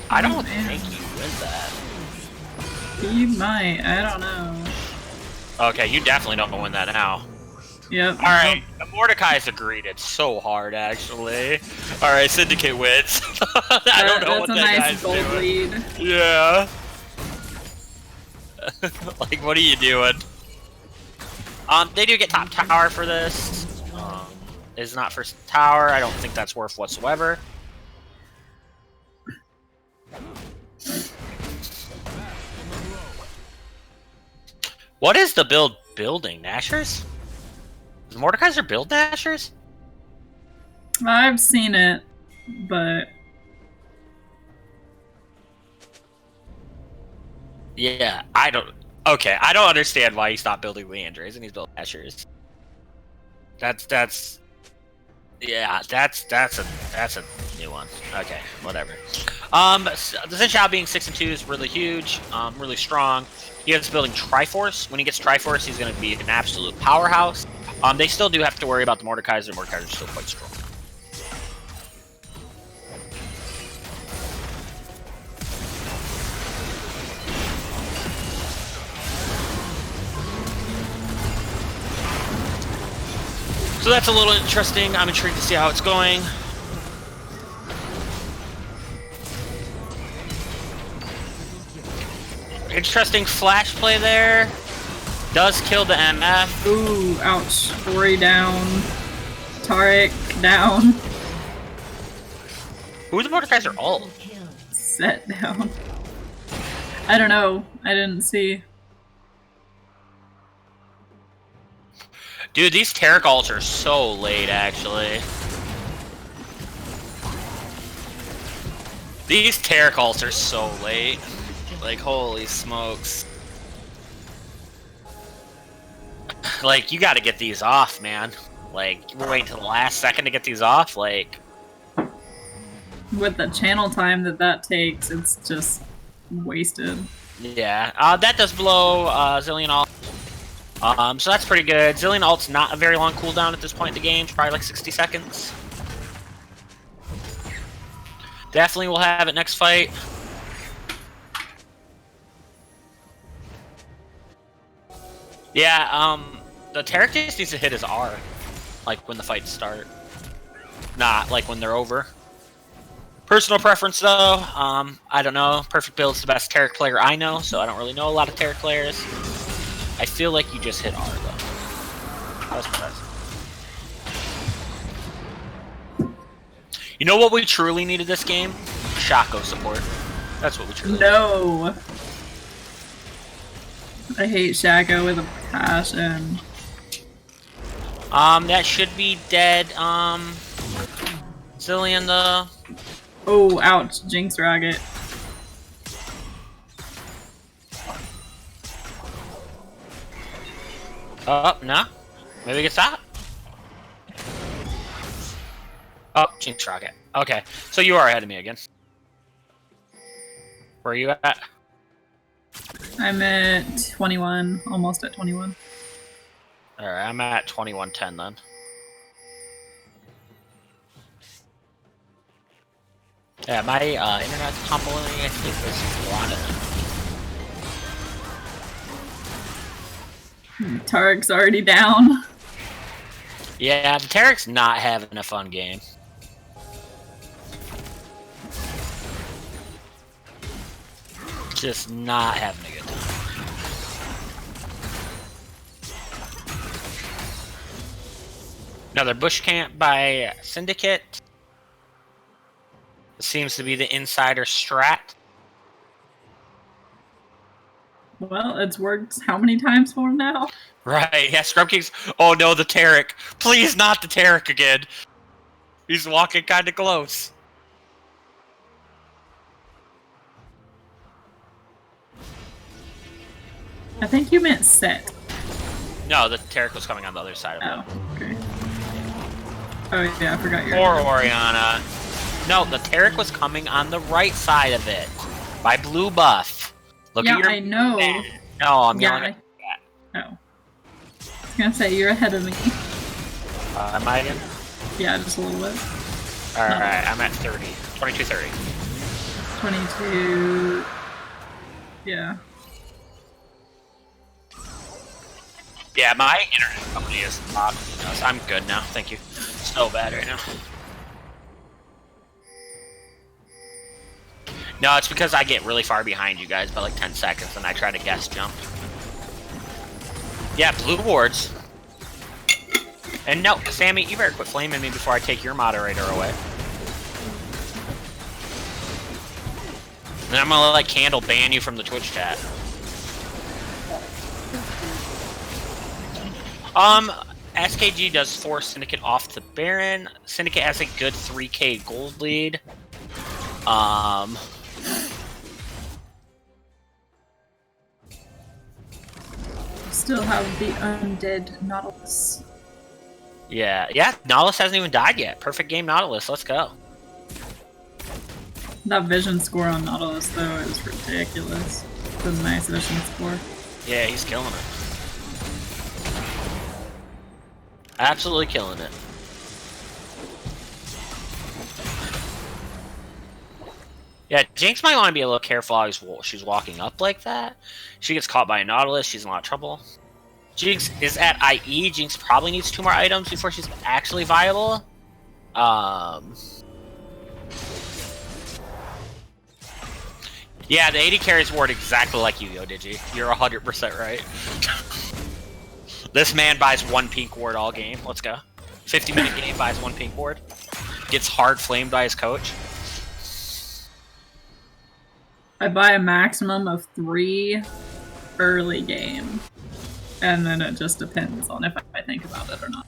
I don't think you win that. You might. I don't know. Okay, you definitely don't win that now. Yep. Alright, Mordekai's agreed. It's so hard, actually. Alright, Syndicate wins. I don't know what That's a that nice guy's gold doing. lead. Yeah. Like, what are you doing? They do get top tower for this. Is not first tower. I don't think that's worth whatsoever. What is the build building? Nashers? Does Mordekaiser build Nashers? I've seen it, but Yeah, I don't. Okay, I don't understand why he's not building Leandres and he's building Nashers. Yeah, that's a new one. Okay, whatever. The Xin Chao being 6 and 2 is really huge, really strong. He is building Triforce. When he gets Triforce, he's going to be an absolute powerhouse. They still do have to worry about the Mordekaiser. Mordekaiser's still quite strong. So that's a little interesting. I'm intrigued to see how it's going. Interesting flash play there. Does kill the MF. ooh, ouch. Ori down. Tarek down. Who's the Mordekaiser ult? Set down. I don't know. I didn't see. Dude, these Tarek ults are so late, actually. These Tarek ults are so late. Like, holy smokes. Like, you gotta get these off, man. Like, we're waiting to the last second to get these off, like... With the channel time that takes, it's just wasted. Yeah, that does blow Zillion ult. So that's pretty good. Zillion ult's not a very long cooldown at this point in the game. It's probably like 60 seconds. Definitely will have it next fight. Yeah, the Tarek just needs to hit his R. Like when the fights start. Not like when they're over. Personal preference, though, I don't know. Perfect Build's the best Taric player I know, so I don't really know a lot of Taric players. I feel like you just hit R, though. That was impressive. You know what we truly needed this game? Shaco support. That's what we truly needed. No. I hate Shaco with a passion. That should be dead, Zillion, though. Oh, ouch. Jinx Rocket. Oh, no. Maybe it gets out. Oh, Jinx Rocket. Okay, so you are ahead of me again. Where are you at? I'm at 21, almost at 21. Alright, I'm at 2110 then. Yeah, my internet's tumbling, I think this is a lot of... Tarik's already down. Yeah, the Taric's not having a fun game. Just not having a good time. Another bush camp by Syndicate. Seems to be the insider strat. Well, it's worked how many times for him now? Right, yeah, Scrub King's... Oh no, the Taric. Please not the Taric again. He's walking kind of close. I think you meant set. No, the Taric was coming on the other side of it. Oh, okay. Oh yeah, I forgot your... Or Oriana. No, the Taric was coming on the right side of it. By blue buff. Look yeah, at your... I know. No, I'm Yeah, yelling at that. Oh. I was gonna say, you're ahead of me. Am I again? Yeah, just a little bit. Alright, I'm at 30. 22:30. 22... Yeah. Yeah, my internet company is not. I'm good now, thank you. So bad right now. No, it's because I get really far behind you guys by like 10 seconds and I try to guess jump. Yeah, blue wards. And no, Sammy, you better quit flaming me before I take your moderator away. Then I'm gonna let Candle ban you from the Twitch chat. SKG does force Syndicate off the Baron. Syndicate has a good 3k gold lead. Still have the undead Nautilus. Yeah, Nautilus hasn't even died yet. Perfect game Nautilus, let's go. That vision score on Nautilus, though, is ridiculous. It's a nice vision score. Yeah, he's killing it. Absolutely killing it. Yeah, Jinx might want to be a little careful as she's walking up like that. She gets caught by a Nautilus, she's in a lot of trouble. Jinx is at IE. Jinx probably needs 2 more items before she's actually viable. Yeah, the 80 carries ward exactly like you, Digi. You're 100% right. This man buys 1 pink ward all game. Let's go. 50-minute game, buys 1 pink ward. Gets hard flamed by his coach. I buy a maximum of 3 early game. And then it just depends on if I think about it or not.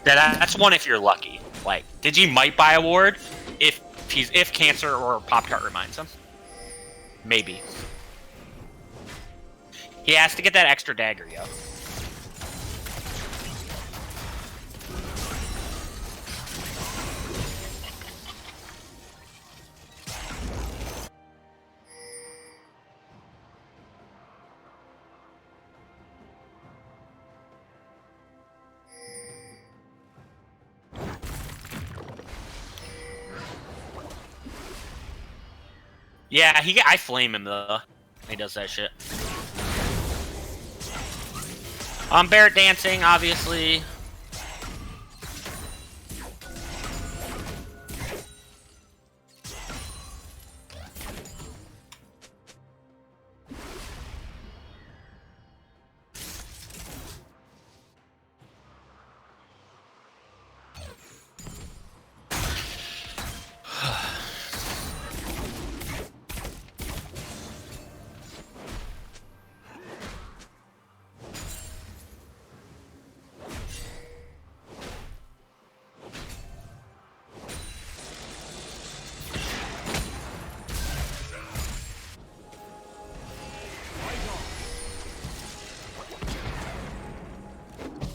That's one if you're lucky. Like, Digi might buy a ward if Cancer or Pop-Tart reminds him. Maybe. He has to get that extra dagger, yo. Yeah, I flame him though. He does that shit. Barret dancing, obviously.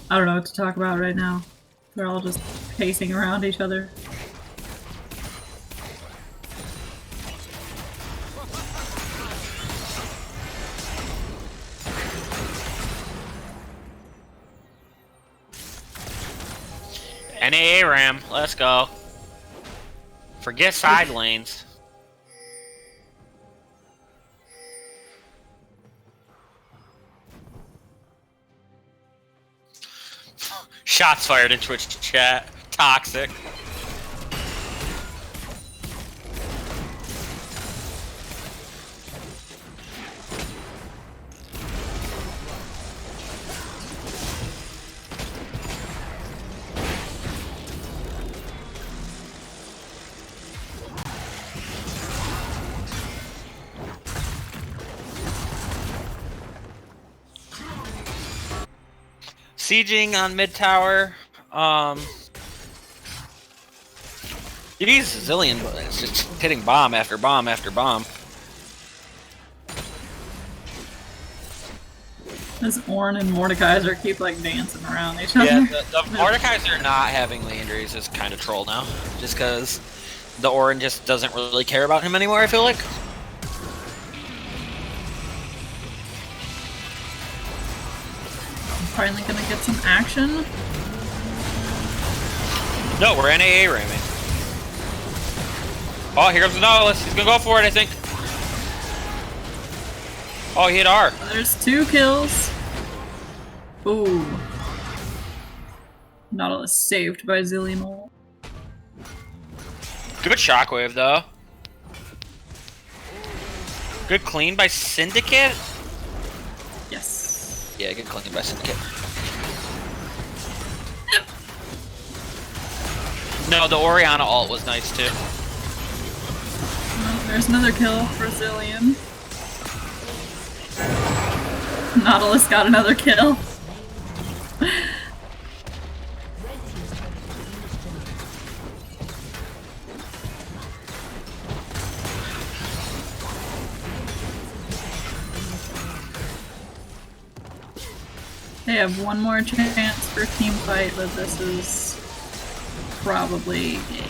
I don't know what to talk about right now. They're all just pacing around each other. NAA Ram, let's go. Forget side lanes. Shots fired in Twitch chat. Toxic. Sieging on mid tower. These Zillion, it's just hitting bomb after bomb after bomb. This Ornn and Mordekaiser keep like dancing around each other. Yeah, the Mordekaiser not having the injuries is kind of troll now, just because the Ornn just doesn't really care about him anymore. I feel like. Finally gonna get some action. No, we're NAA ramming. Oh, here comes the Nautilus. He's gonna go for it, I think. Oh, he hit R. There's 2 kills. Ooh. Nautilus saved by Zillion. Good shockwave, though. Good clean by Syndicate. Yes. Yeah, good clean by Syndicate. No, the Orianna ult was nice, too. Oh, there's another kill for Zillion. Nautilus got another kill. They have one more chance for team fight, but this is probably game.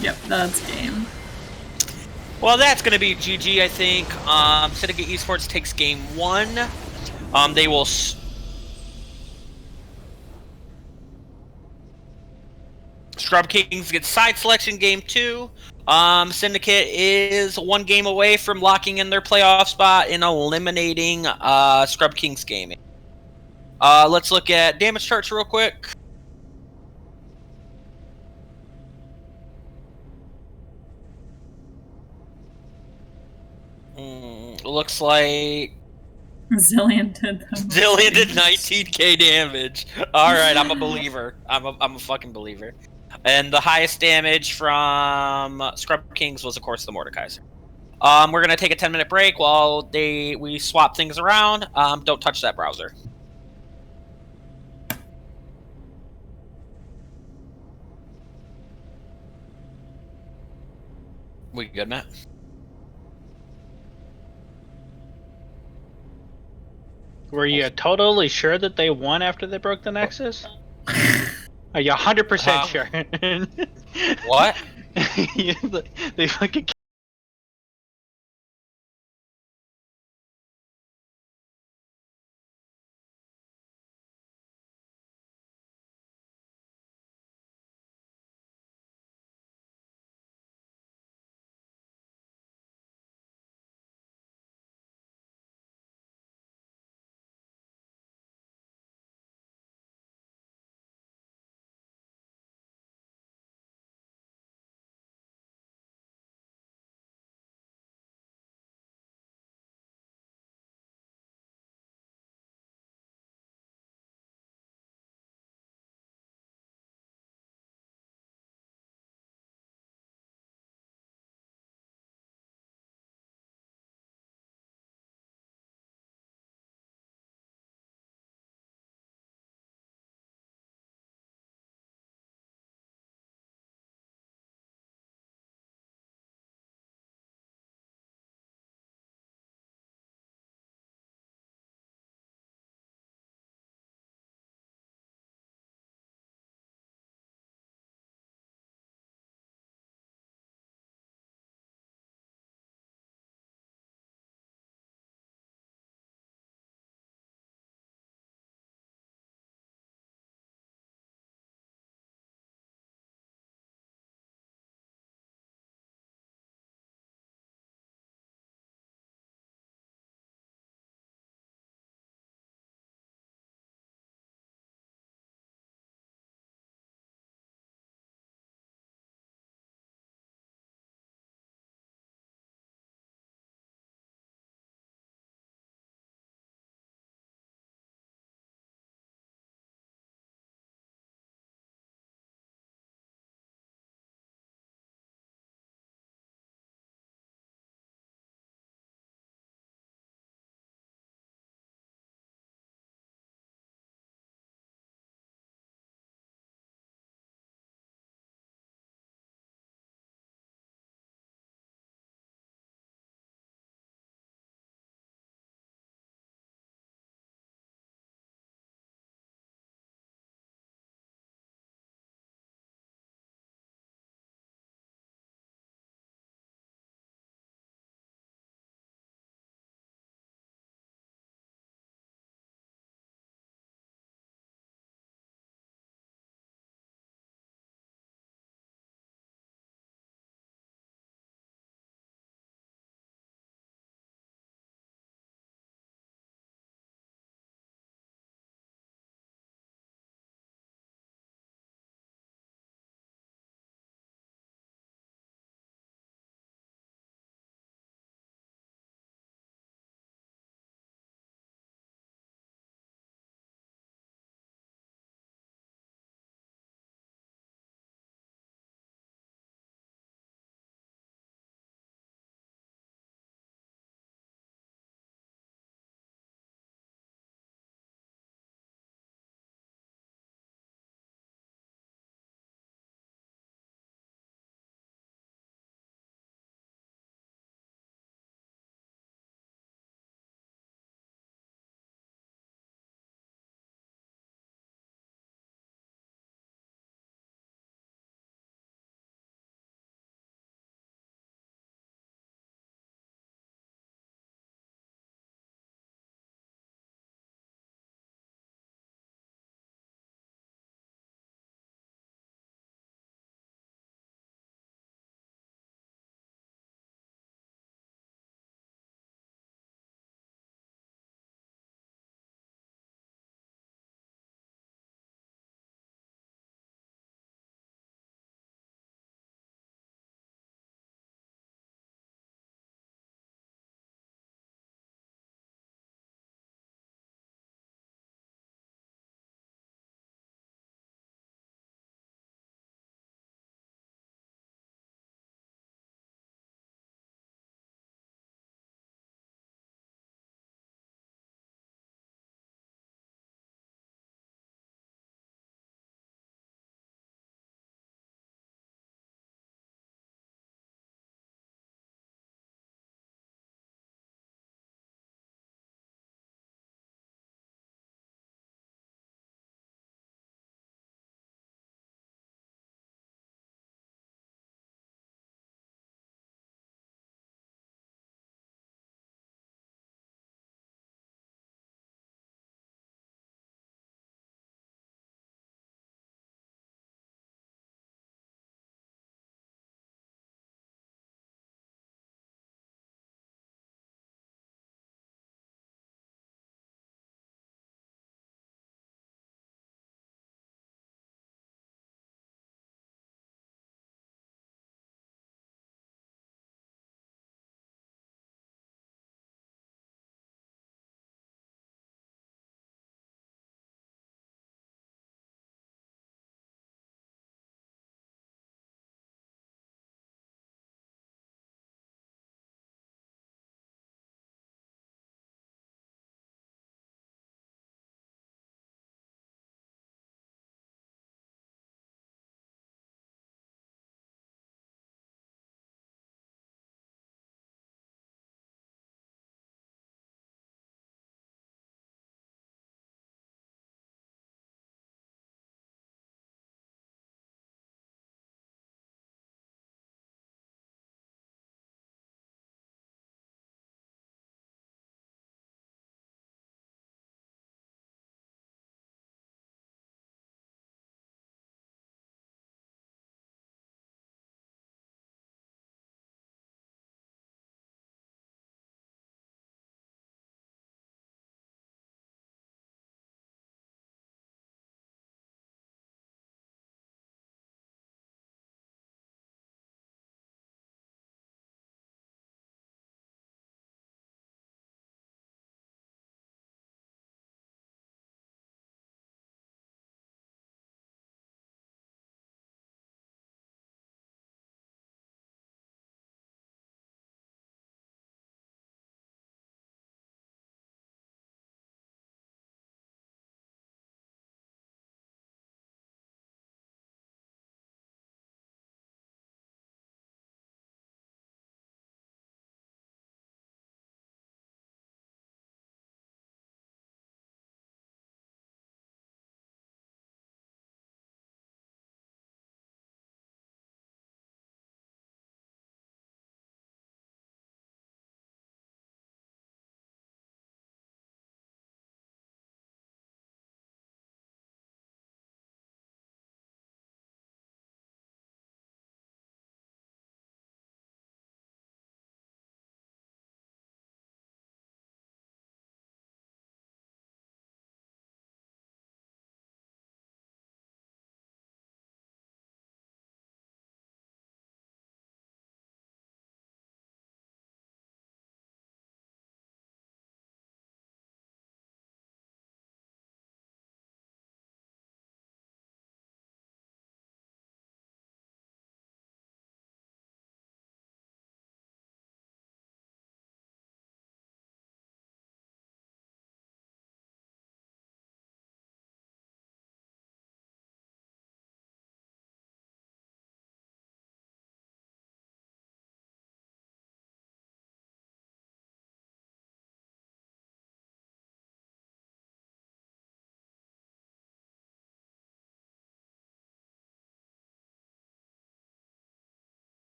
Yep, that's game. Well, that's going to be GG, I think. Syndicate Esports takes game 1. They will... Scrub Kings get side selection game 2. Syndicate is 1 game away from locking in their playoff spot and eliminating Scrub Kings Gaming. Let's look at damage charts real quick. Looks like Zillion did them. Zillion did 19k damage. All right, I'm a believer. I'm a fucking believer. And the highest damage from Scrub Kings was, of course, the Mordekaiser. We're gonna take a 10-minute break while we swap things around. Don't touch that browser. We good, Matt? Were you totally sure that they won after they broke the Nexus? Are you 100% sure? What? They fucking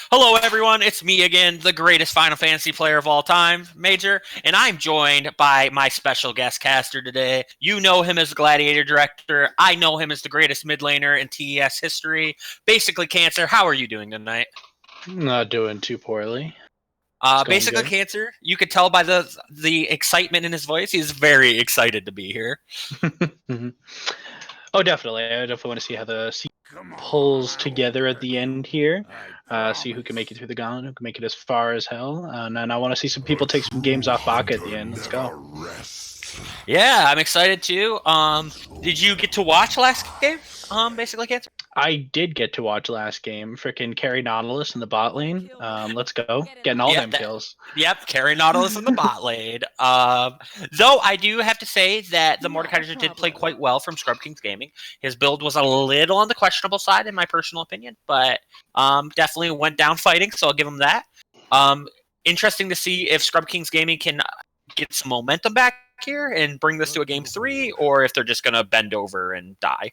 Hello, everyone. It's me again, the greatest Final Fantasy player of all time, Major, and I'm joined by my special guest caster today. You know him as the Gladiator Director. I know him as the greatest mid laner in TES history. Basically, Cancer, how are you doing tonight? Not doing too poorly. Basically, good. Cancer, you could tell by the excitement in his voice. He's very excited to be here. Oh, definitely. I definitely want to see how the season pulls together at the end here. See who can make it through the gauntlet, who can make it as far as hell. And then I want to see some people take some games off Baka at the end. Let's go. Yeah, I'm excited too. Did you get to watch last game? Basically, Cancer. I did get to watch last game. Freaking carry Nautilus in the bot lane. Let's go. Getting all them kills. Yep, carry Nautilus in the bot lane. Though I do have to say that the Mordekaiser did play quite well from Scrub Kings Gaming. His build was a little on the questionable side, in my personal opinion, but definitely went down fighting, so I'll give him that. Interesting to see if Scrub Kings Gaming can get some momentum back here and bring this to a game 3, or if they're just going to bend over and die.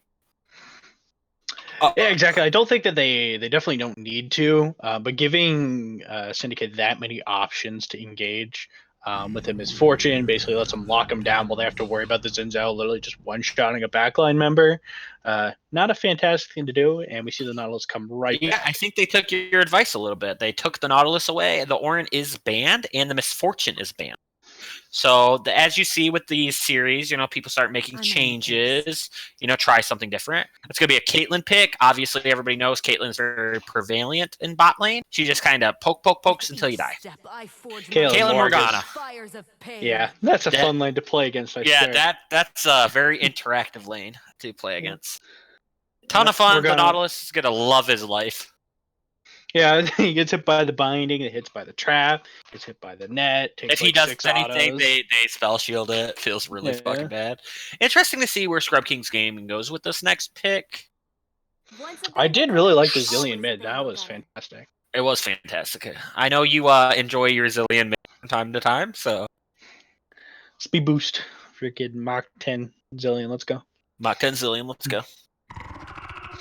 Yeah, exactly. I don't think that they definitely don't need to, but giving Syndicate that many options to engage with him is fortune. Basically, lets them lock him down while they have to worry about the Zinzao literally just one-shotting a backline member. Not a fantastic thing to do, and we see the Nautilus come right back. I think they took your advice a little bit. They took the Nautilus away. The Orin is banned, and the Misfortune is banned. So as you see with these series, people start making changes, try something different. It's going to be a Caitlyn pick. Obviously, everybody knows Caitlyn's very prevalent in bot lane. She just kind of pokes until you die. Caitlyn Morgana. Yeah, that's a fun lane to play against. That's a very interactive lane to play against. Ton of fun. The Nautilus is going to love his life. Yeah, he gets hit by the binding, it hits by the trap, gets hit by the net. If he does anything, they spell shield it. It feels really fucking bad. Interesting to see where Scrub Kings Gaming goes with this next pick. I did really like the Zillion mid. That was fantastic. It was fantastic. I know you enjoy your Zillion mid from time to time, so. Speed boost. Freaking Mach 10 Zillion, let's go. Mach 10 Zillion, let's go.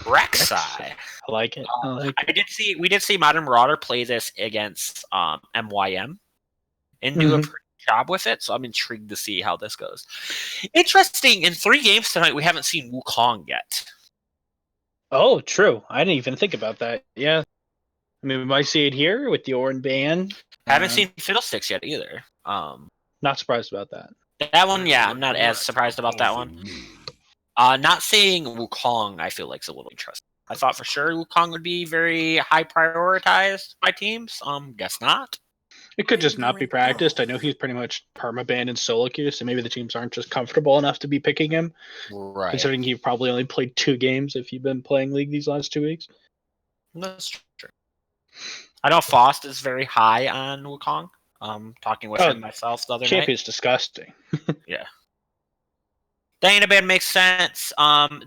Rek'Sai. I like it. We did see Modern Marauder play this against MYM and do a pretty job with it, so I'm intrigued to see how this goes. Interesting, in 3 games tonight, we haven't seen Wukong yet. Oh, true. I didn't even think about that. Yeah. I mean, we might see it here with the Orin ban. Haven't seen Fiddlesticks yet either. Not surprised about that. That one, yeah, I'm not as surprised about that one. Not seeing Wukong, I feel like, is a little interesting. I thought for sure Wukong would be very high prioritized by teams. Guess not. It could just not be practiced. I know he's pretty much perma-banned in solo queue, so maybe the teams aren't just comfortable enough to be picking him. Right. Considering he probably only played 2 games if you've been playing League these last 2 weeks. That's true. I know Faust is very high on Wukong. Talking with him myself the other night. Champion's disgusting. Yeah. Dynaband makes sense.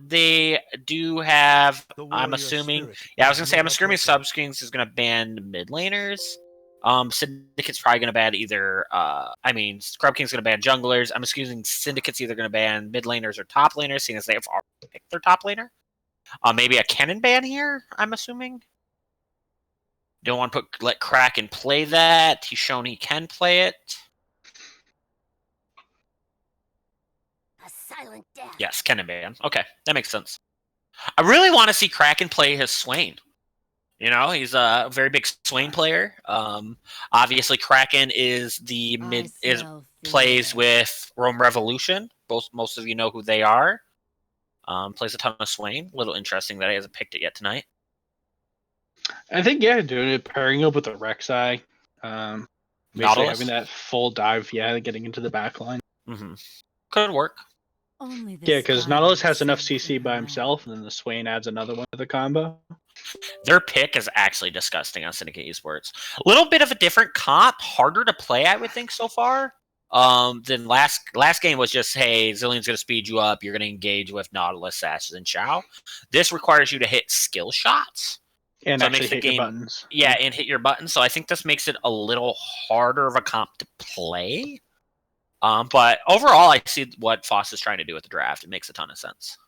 They do have, I'm assuming, I'm assuming Subskings is going to ban mid laners. Syndicate's probably going to ban either, Scrub King's going to ban junglers. I'm assuming Syndicate's either going to ban mid laners or top laners, seeing as they have already picked their top laner. Maybe a cannon ban here, I'm assuming. Don't want to let Kraken play that. He's shown he can play it. Silent death. Yes, cannon ban. Okay, that makes sense. I really want to see Kraken play his Swain. He's a very big Swain player. Obviously, Kraken is plays with Rome Revolution. Most of you know who they are. Plays a ton of Swain. A little interesting that he hasn't picked it yet tonight. I think doing it pairing up with the Rek'Sai. Basically having that full dive, getting into the back line. Mm-hmm. Could work. Because Nautilus has enough CC by himself, and then the Swain adds another one to the combo. Their pick is actually disgusting on Syndicate Esports. A little bit of a different comp, harder to play, I would think, so far. Then last game was just, hey, Zillion's going to speed you up, you're going to engage with Nautilus, Ashes, and Chow. This requires you to hit skill shots. And so actually hit your buttons. Yeah, and hit your buttons. So I think this makes it a little harder of a comp to play. But overall, I see what Foss is trying to do with the draft. It makes a ton of sense.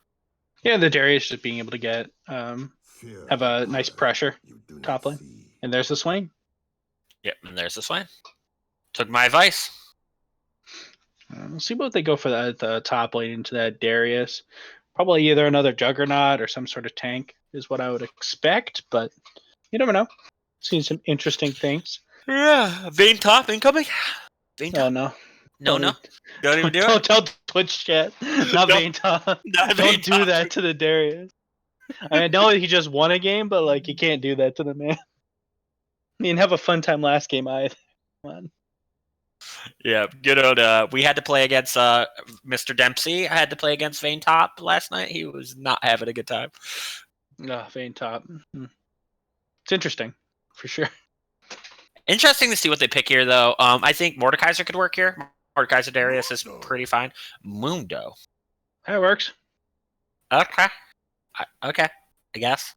Yeah, the Darius just being able to get have a nice pressure top lane. And there's the Swain. Yep, and there's the Swain. Took my advice. We'll see what they go for that the top lane into that Darius. Probably either another Juggernaut or some sort of tank is what I would expect, but you never know. Seen some interesting things. Yeah, Vayne top incoming. Vayne top. Oh no. No. Don't even do Don't it. tell Twitch chat. Not Don't- Vayne top. Not Don't Vayne do top. that to the Darius. I know he just won a game, but like you can't do that to the man. I mean, have a fun time last game either. Come on. Yeah, good old. We had to play against Mr. Dempsey. I had to play against Vayne top last night. He was not having a good time. Vayne top. It's interesting, for sure. Interesting to see what they pick here, though. I think Mordekaiser could work here. Mordekaiser Darius is pretty fine. Mundo. That works. Okay. Okay. I guess.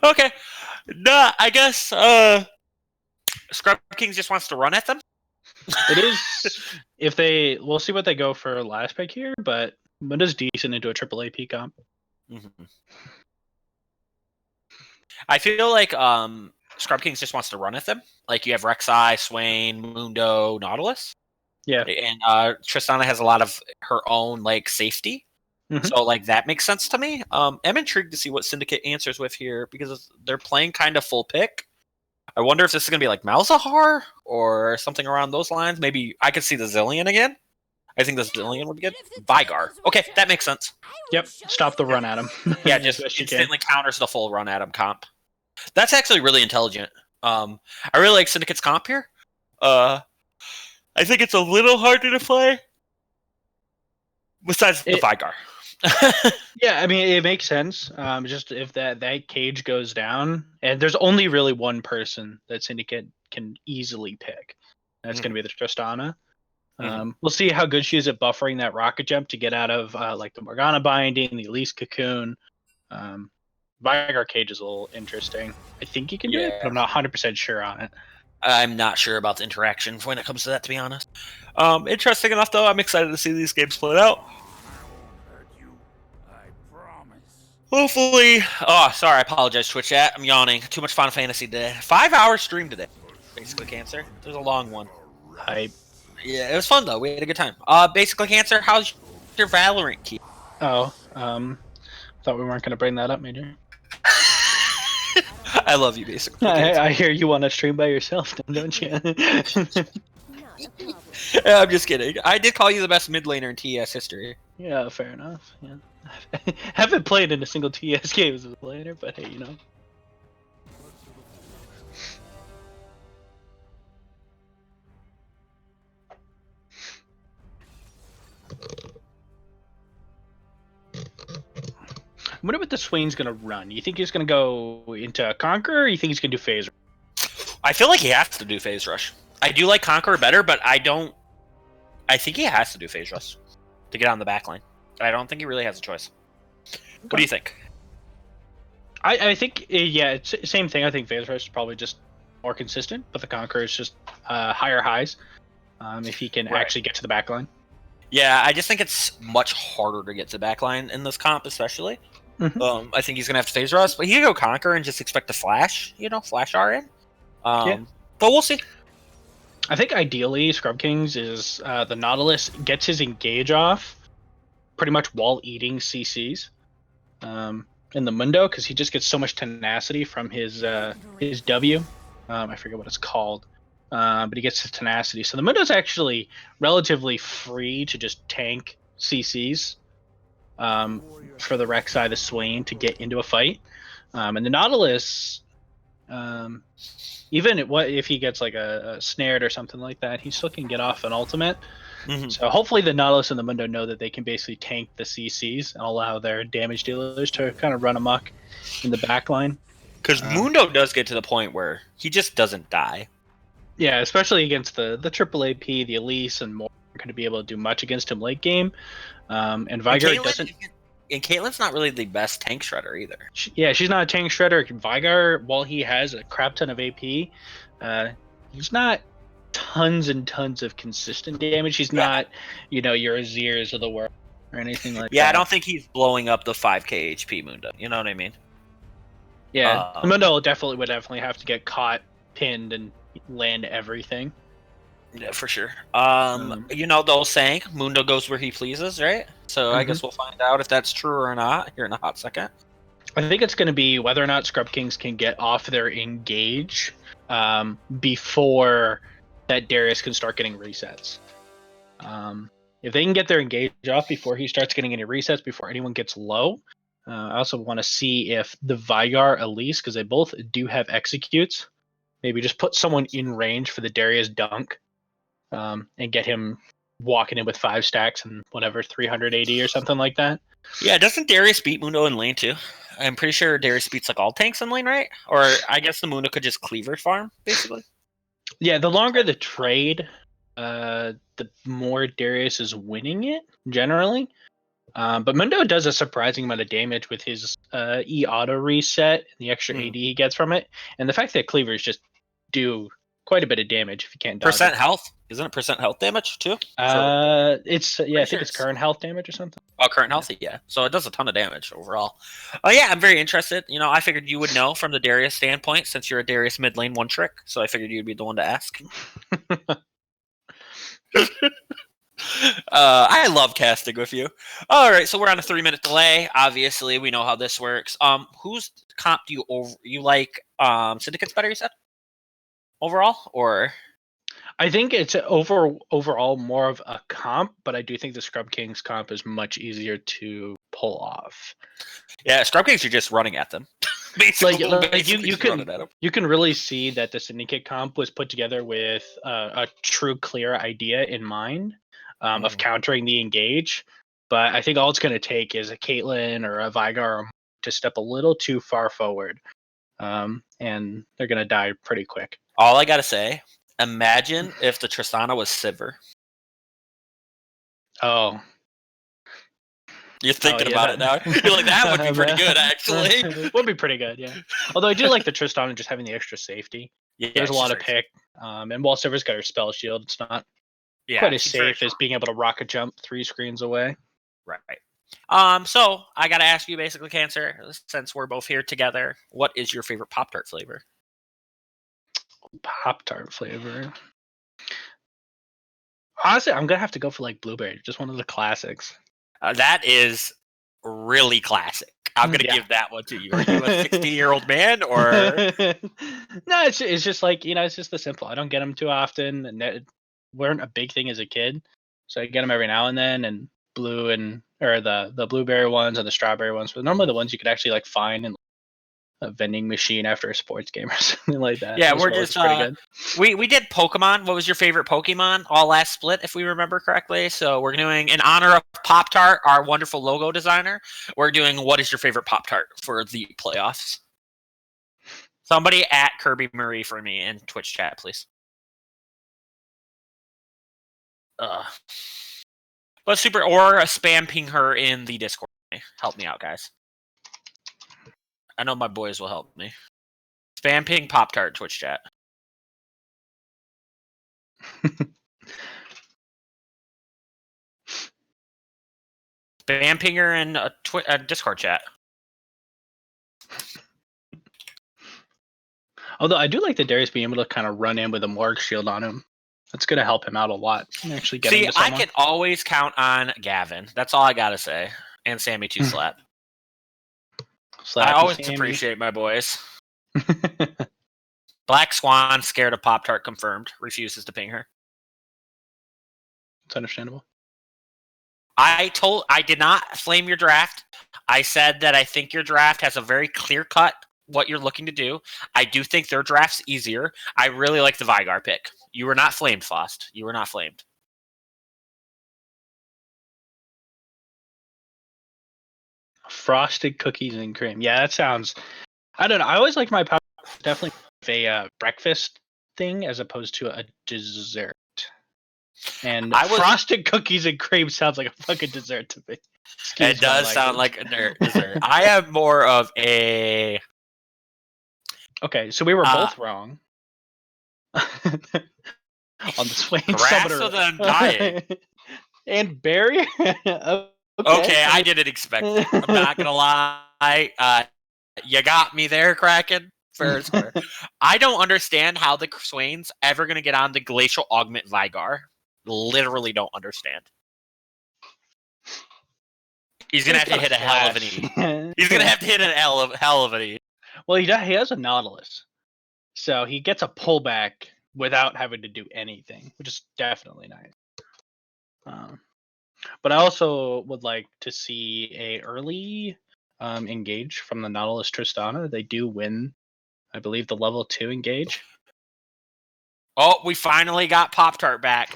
Okay. Nah, I guess Scrub Kings just wants to run at them. It is if they we'll see what they go for last pick here, but Mundo's decent into a triple AP comp. Mm-hmm. I feel like Scrub Kings just wants to run at them. Like you have Rek'Sai, Swain, Mundo, Nautilus. Yeah. And Tristana has a lot of her own like safety. Mhm. So like that makes sense to me. I'm intrigued to see what Syndicate answers with here because they're playing kind of full pick. I wonder if this is gonna be like Malzahar or something around those lines. Maybe I could see the Zillion again. I think the Zillion would be good. Vigar. Okay, that makes sense. Yep. Stop the run at him. Yeah, As just best you can. instantly counters the full run at him comp. That's actually really intelligent. I really like Syndicate's comp here. I think it's a little harder to play. Besides the Vigar. Yeah, I mean it makes sense. Just if that cage goes down, and there's only really one person that Syndicate can easily pick. That's going to be the Tristana. We'll see how good she is at buffering that rocket jump to get out of like the Morgana binding, the Elise cocoon. Vigar cage is a little interesting. I think you can do it, but I'm not 100% sure on it. I'm not sure about the interaction when it comes to that, to be honest. Interesting enough, though, I'm excited to see these games split out. Hopefully, sorry, I apologize, Twitch chat. I'm yawning. Too much Final Fantasy today. 5-hour stream today. Basically, Cancer. It was a long one. Hype. Yeah, it was fun though. We had a good time. Basically, Cancer. How's your Valorant key? Oh, thought we weren't going to bring that up, Major. I love you, basically. I hear you want to stream by yourself, don't you? Yeah, I'm just kidding. I did call you the best mid laner in TES history. Yeah, fair enough. Yeah. Haven't played in a single TS game as a player, but hey, you know. I wonder what the Swain's gonna run. You think he's gonna go into Conqueror, or you think he's gonna do Phase? I feel like he has to do Phase Rush. I do like Conqueror better, but I think he has to do Phase Rush to get on the backline. I don't think he really has a choice. What do you think? I think, yeah, it's same thing. I think Phase Rush is probably just more consistent, but the Conqueror is just higher highs if he can actually get to the backline. Yeah, I just think it's much harder to get to the backline in this comp, especially. I think he's going to have to Phase Rush, but he can go Conqueror and just expect to flash, flash R in. But we'll see. I think ideally, Scrub Kings is the Nautilus gets his engage off pretty much while eating CCs in the Mundo, because he just gets so much tenacity from his W. I forget what it's called, but he gets his tenacity. So the Mundo's actually relatively free to just tank CCs for the Rek'Sai, the Swain, to get into a fight. And the Nautilus, even if he gets like a snared or something like that, he still can get off an ultimate. So hopefully the Nautilus and the Mundo know that they can basically tank the CCs and allow their damage dealers to kind of run amok in the backline. Because Mundo does get to the point where he just doesn't die. Yeah, especially against the triple AP, the Elise, and more going to be able to do much against him late game. And Vigar doesn't. And Caitlyn's not really the best tank shredder either. She's not a tank shredder. Vigar, while he has a crap ton of AP, he's not tons and tons of consistent damage. He's not, your Azirs of the world or anything like that. Yeah, I don't think he's blowing up the 5k HP Mundo. You know what I mean? Yeah, Mundo would definitely have to get caught, pinned, and land everything. Yeah, for sure. You know the old saying, Mundo goes where he pleases, right? So I guess we'll find out if that's true or not here in a hot second. I think it's going to be whether or not Scrub Kings can get off their engage before that Darius can start getting resets. If they can get their engage off before he starts getting any resets, before anyone gets low, I also want to see if the Vygar Elise, because they both do have executes, maybe just put someone in range for the Darius dunk and get him walking in with 5 stacks and whatever, 380 or something like that. Yeah, doesn't Darius beat Mundo in lane too? I'm pretty sure Darius beats like all tanks in lane, right? Or I guess the Mundo could just cleaver farm, basically. Yeah, the longer the trade, the more Darius is winning it, generally. But Mundo does a surprising amount of damage with his E-auto reset and the extra AD he gets from it. And the fact that cleavers just do quite a bit of damage if you can't dodge Percent it. health? Isn't it percent health damage too? I think sure it's current health damage or something. Oh, current health, yeah. So it does a ton of damage overall. Oh yeah, I'm very interested. You know, I figured you would know from the Darius standpoint since you're a Darius mid lane one trick. So I figured you'd be the one to ask. I love casting with you. All right, so we're on a 3-minute delay. Obviously, we know how this works. Whose comp do you like? Syndicate's better, you said? Overall, or I think it's overall more of a comp, but I do think the Scrub Kings comp is much easier to pull off. Yeah, Scrub Kings are just running at them. You can really see that the Syndicate comp was put together with a true clear idea in mind of countering the engage. But I think all it's going to take is a Caitlyn or a Vygar to step a little too far forward, and they're going to die pretty quick. All I gotta say, imagine if the Tristana was Sivir. Oh. You're thinking about it now. You're like, that would be pretty good, actually. Would be pretty good, yeah. Although I do like the Tristana just having the extra safety. Yeah, there's a lot of pick. And while Sivir's got her spell shield, it's not quite as safe as being able to rocket jump 3 screens away. Right. So I gotta ask you basically, Cancer, since we're both here together, what is your favorite Pop-Tart flavor? Pop-Tart flavor. Honestly, I'm gonna have to go for like blueberry, just one of the classics. That is really classic. I'm gonna give that one to you. Are you a 60-year-old man or? No, it's just like, it's just the simple. I don't get them too often, and they weren't a big thing as a kid, so I get them every now and then. And the blueberry ones and the strawberry ones, but normally the ones you could actually like find in a vending machine after a sports game or something like that. Yeah, we're just pretty good. We did Pokemon. What was your favorite Pokemon? All last split, if we remember correctly. So we're doing, in honor of Pop-Tart, our wonderful logo designer, we're doing what is your favorite Pop-Tart for the playoffs. Somebody at Kirby Marie for me in Twitch chat, please. But or spam ping her in the Discord. Help me out, guys. I know my boys will help me. Spam ping Pop-Tart Twitch chat. Spam ping her in a Discord chat. Although I do like the Darius being able to kind of run in with a Morg shield on him. That's going to help him out a lot. Actually, see, I can always count on Gavin. That's all I gotta say, and Sammy 2 Slap. I always appreciate my boys. Black Swan, scared of Pop-Tart, confirmed. Refuses to ping her. It's understandable. I did not flame your draft. I said that I think your draft has a very clear cut what you're looking to do. I do think their draft's easier. I really like the Vygar pick. You were not flamed, Fost. You were not flamed. Frosted cookies and cream. Yeah, that sounds. I don't know. I always like my Pop definitely a breakfast thing as opposed to a dessert. And frosted cookies and cream sounds like a fucking dessert to me. It does sound like a dessert. I have more of a. Okay, so we were both wrong on the swing. Rather than dying. And Barry. Okay, I didn't expect it. I'm not gonna lie. You got me there, Kraken. Fair and square. I don't understand how the Swain's ever going to get on the Glacial Augment Vigar. Literally don't understand. He's going to have to hit a hell of an E. He's going to have to hit an hell of an E. Well, he has a Nautilus. So he gets a pullback without having to do anything, which is definitely nice. But I also would like to see a early engage from the Nautilus Tristana. They do win, I believe, the level 2 engage. Oh, we finally got Pop-Tart back.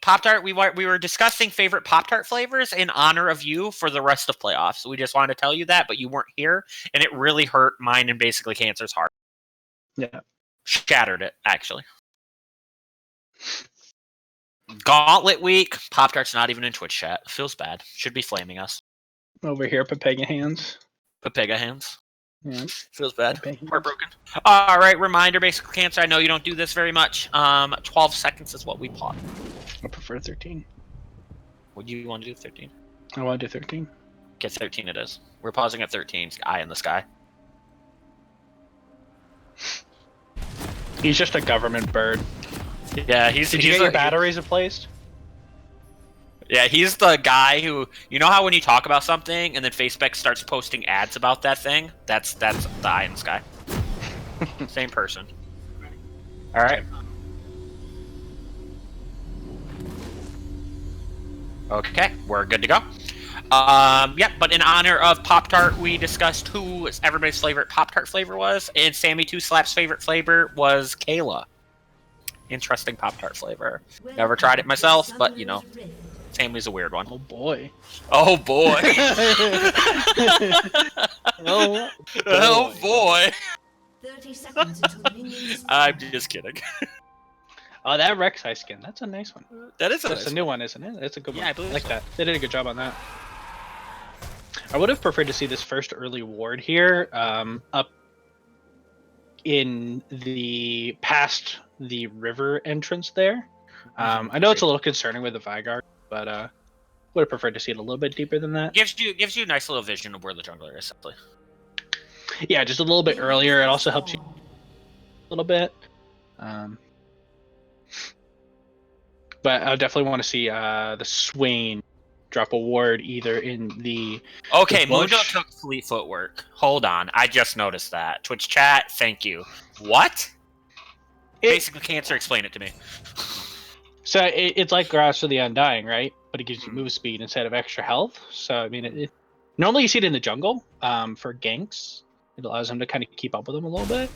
Pop-Tart, we were discussing favorite Pop-Tart flavors in honor of you for the rest of playoffs. We just wanted to tell you that, but you weren't here, and it really hurt mine and basically Cancer's heart. Yeah. Shattered it, actually. Gauntlet week. Pop-Tart's not even in Twitch chat. Feels bad. Should be flaming us. Over here, Pepega hands. Pepega hands. Yeah. Feels bad. Pepega Heartbroken. All right, reminder, Basic Cancer. I know you don't do this very much. 12 seconds is what we plot. I prefer 13. Would you want to do 13? I want to do 13. Okay, 13 it is. We're pausing at 13. Eye in the sky. He's just a government bird. Yeah, Did you get your batteries replaced? Yeah, he's the guy who, you know how when you talk about something and then Facebook starts posting ads about that thing? That's the eye in the sky. Same person. All right. Okay, we're good to go. Yeah, but in honor of Pop-Tart, we discussed who everybody's favorite Pop-Tart flavor was, and Sammy2Slap's favorite flavor was Kayla. Interesting Pop-Tart flavor. Never tried it myself, but, you know, Sammy's a weird one. Oh, boy. Oh, boy. Oh, boy. 30 seconds until minions I'm just kidding. Oh, that Rek'Sai skin. That's a nice one. That is That's a new one, isn't it? That's a good one. Yeah, I believe like so. that. They did a good job on that. I would have preferred to see this first early ward here up in the past the river entrance there. I know it's a little concerning with the Vigar, but would have preferred to see it a little bit deeper than that. Gives you a nice little vision of where the jungler is, simply. Yeah, just a little bit earlier. It also helps you a little bit. But I definitely want to see the Swain drop a ward either in the Okay, the bush. Mundo took fleet footwork. Hold on, I just noticed that. Twitch chat, thank you. What? Basically, Cancer, explain it to me. So it's like Grass for the Undying, right? But it gives you move speed instead of extra health. So I mean, normally you see it in the jungle for ganks. It allows them to kind of keep up with them a little bit.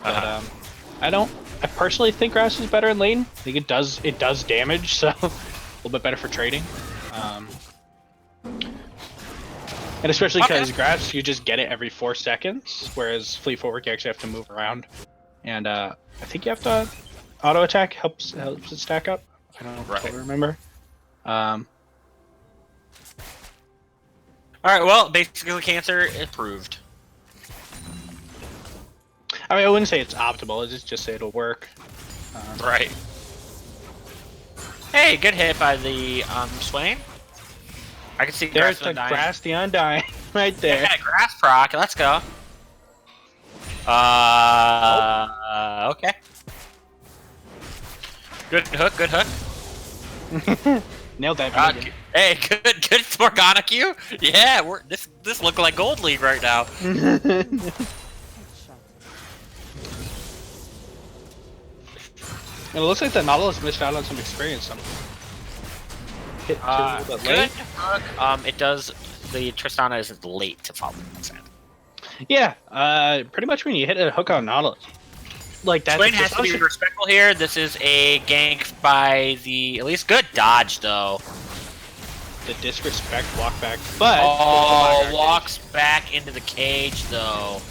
But I personally think Grass is better in lane. I think it does damage, so a little bit better for trading. And especially because Grass, you just get it every 4 seconds, whereas Fleet Footwork you actually have to move around. And I think you have to auto attack helps it stack up. I don't totally remember. All right, well, basically, Cancer approved. I mean, I wouldn't say it's optimal. It's just say it'll work. Right. Hey, good hit by the Swain. I can see There's Grass the Undying. Grass the Undying right there. Yeah, Grass proc. Let's go. Okay. Good hook. Good hook. Nailed that. Hey, good Morgana Q. Yeah, this looking like Gold League right now. It looks like the Nautilus missed out on some experience. Hit a little bit late. Hook. It does. The Tristana is late to follow consent. Yeah, pretty much when you hit a hook on Nautilus. Like that. Swain has to be respectful here. This is a gank by the at least good dodge though. The disrespect walk back, but walks back into the cage though.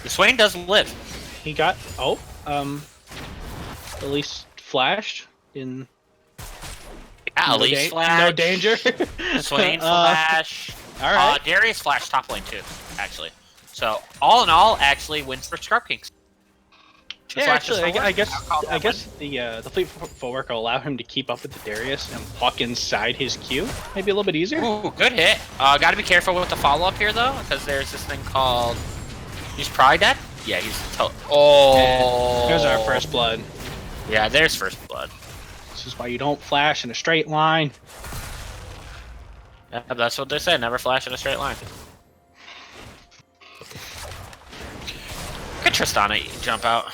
The Swain does live. He got at least flashed in. Yeah, at least flash. No danger. Swain flash. All right. Darius flash top lane too, actually. So all in all, actually wins for Scrub Kings. Yeah, actually, I guess I the fleet footwork will allow him to keep up with the Darius and walk inside his queue. Maybe a little bit easier. Ooh, good hit. Gotta be careful with the follow-up here, though, because there's this thing called... He's probably dead? Yeah, he's... Oh! There's our first blood. Yeah, there's first blood. This is why you don't flash in a straight line. Yeah, that's what they say, never flash in a straight line. Good Tristana jump out.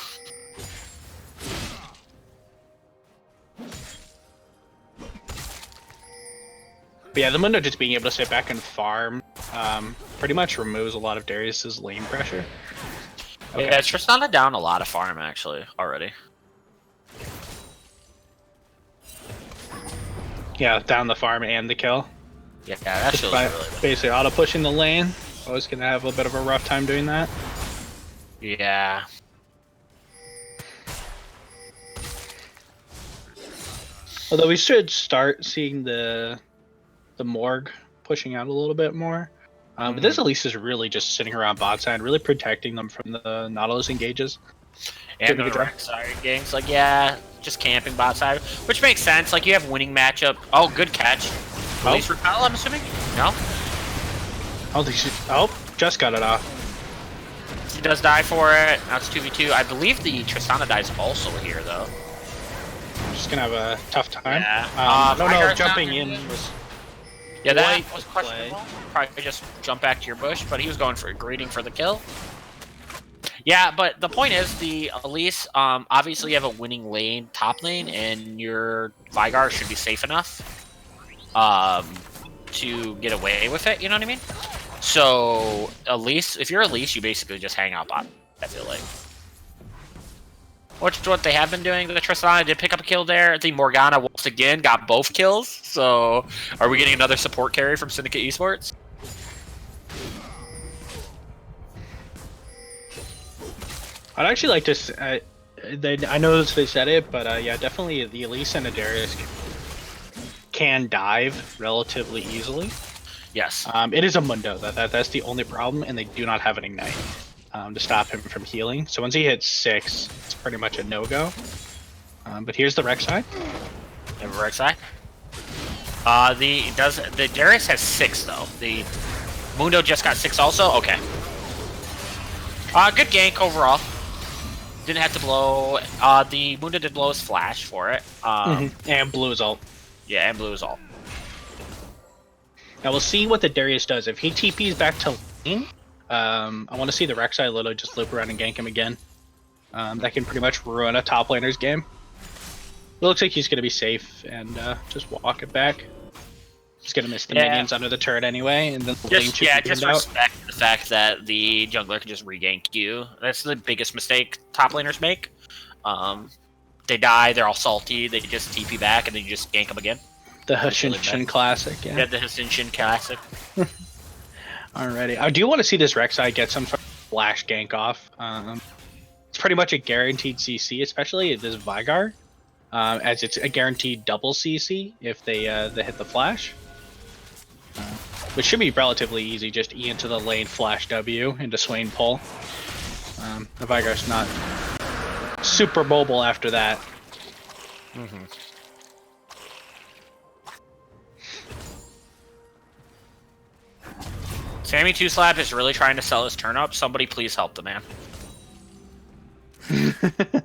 But yeah, the Mundo just being able to sit back and farm pretty much removes a lot of Darius's lane pressure. Okay. Yeah, Tristana down a lot of farm, actually, already. Yeah, down the farm and the kill. Yeah, that Just feels by really good. basically auto pushing the lane. Always gonna have a bit of a rough time doing that. Yeah. Although we should start seeing the Morgue pushing out a little bit more. But this Elise is really just sitting around bot side, really protecting them from the Nautilus engages. And the Rek'Sai gangs, like, yeah, just camping bot side, which makes sense. Like, you have winning matchup. Oh, good catch. Oh. Release repel, I'm assuming? No? I don't think she... Oh, just got it off. He does die for it. Now it's 2v2. I believe the Tristana dies also here, though. Just gonna have a tough time. Yeah. No, Vygar's jumping not in really- was... Yeah, that White was play. questionable. Probably just jump back to your bush, but he was going for greeting for the kill. Yeah, but the point is, the Elise, obviously you have a winning lane, top lane, and your Vygar should be safe enough to get away with it, you know what I mean? So, Elise, if you're Elise, you basically just hang out bot, I feel like. Which is what they have been doing. The Tristana did pick up a kill there. The Morgana once again got both kills. So, are we getting another support carry from Syndicate Esports? I'd actually like to... I know they said it, but yeah, definitely the Elise and the Darius can dive relatively easily. Yes. It is a Mundo. That's the only problem, and they do not have an Ignite to stop him from healing. So once he hits 6, it's pretty much a no-go. But here's the Rek'Sai. You have a Rek'Sai? The Darius has 6 though. The Mundo just got 6 also? Okay. Good gank overall. Didn't have to blow. The Mundo did blow his flash for it. And blue is ult. Yeah, and blue is all. Now we'll see what the Darius does. If he TPs back to lane, I want to see the Rek'Sai literally just loop around and gank him again. That can pretty much ruin a top laner's game. It looks like he's going to be safe and just walk it back. He's going to miss the minions under the turret anyway, and then the lane should be just out. respect the fact that the jungler can just regank you. That's the biggest mistake top laners make. They die, they're all salty, they just TP back, and then you just gank them again. The Hushinshin Classic, yeah. Yeah, the Hushinshin Classic. Alrighty. I do want to see this Rek'Sai get some sort of flash gank off. It's pretty much a guaranteed CC, especially this Vygar, as it's a guaranteed double CC if they hit the flash. Which should be relatively easy, just E into the lane, flash W into Swain pull. The Vygar's not super mobile after that. Sammy 2Slap is really trying to sell his turnip. Somebody please help the man. The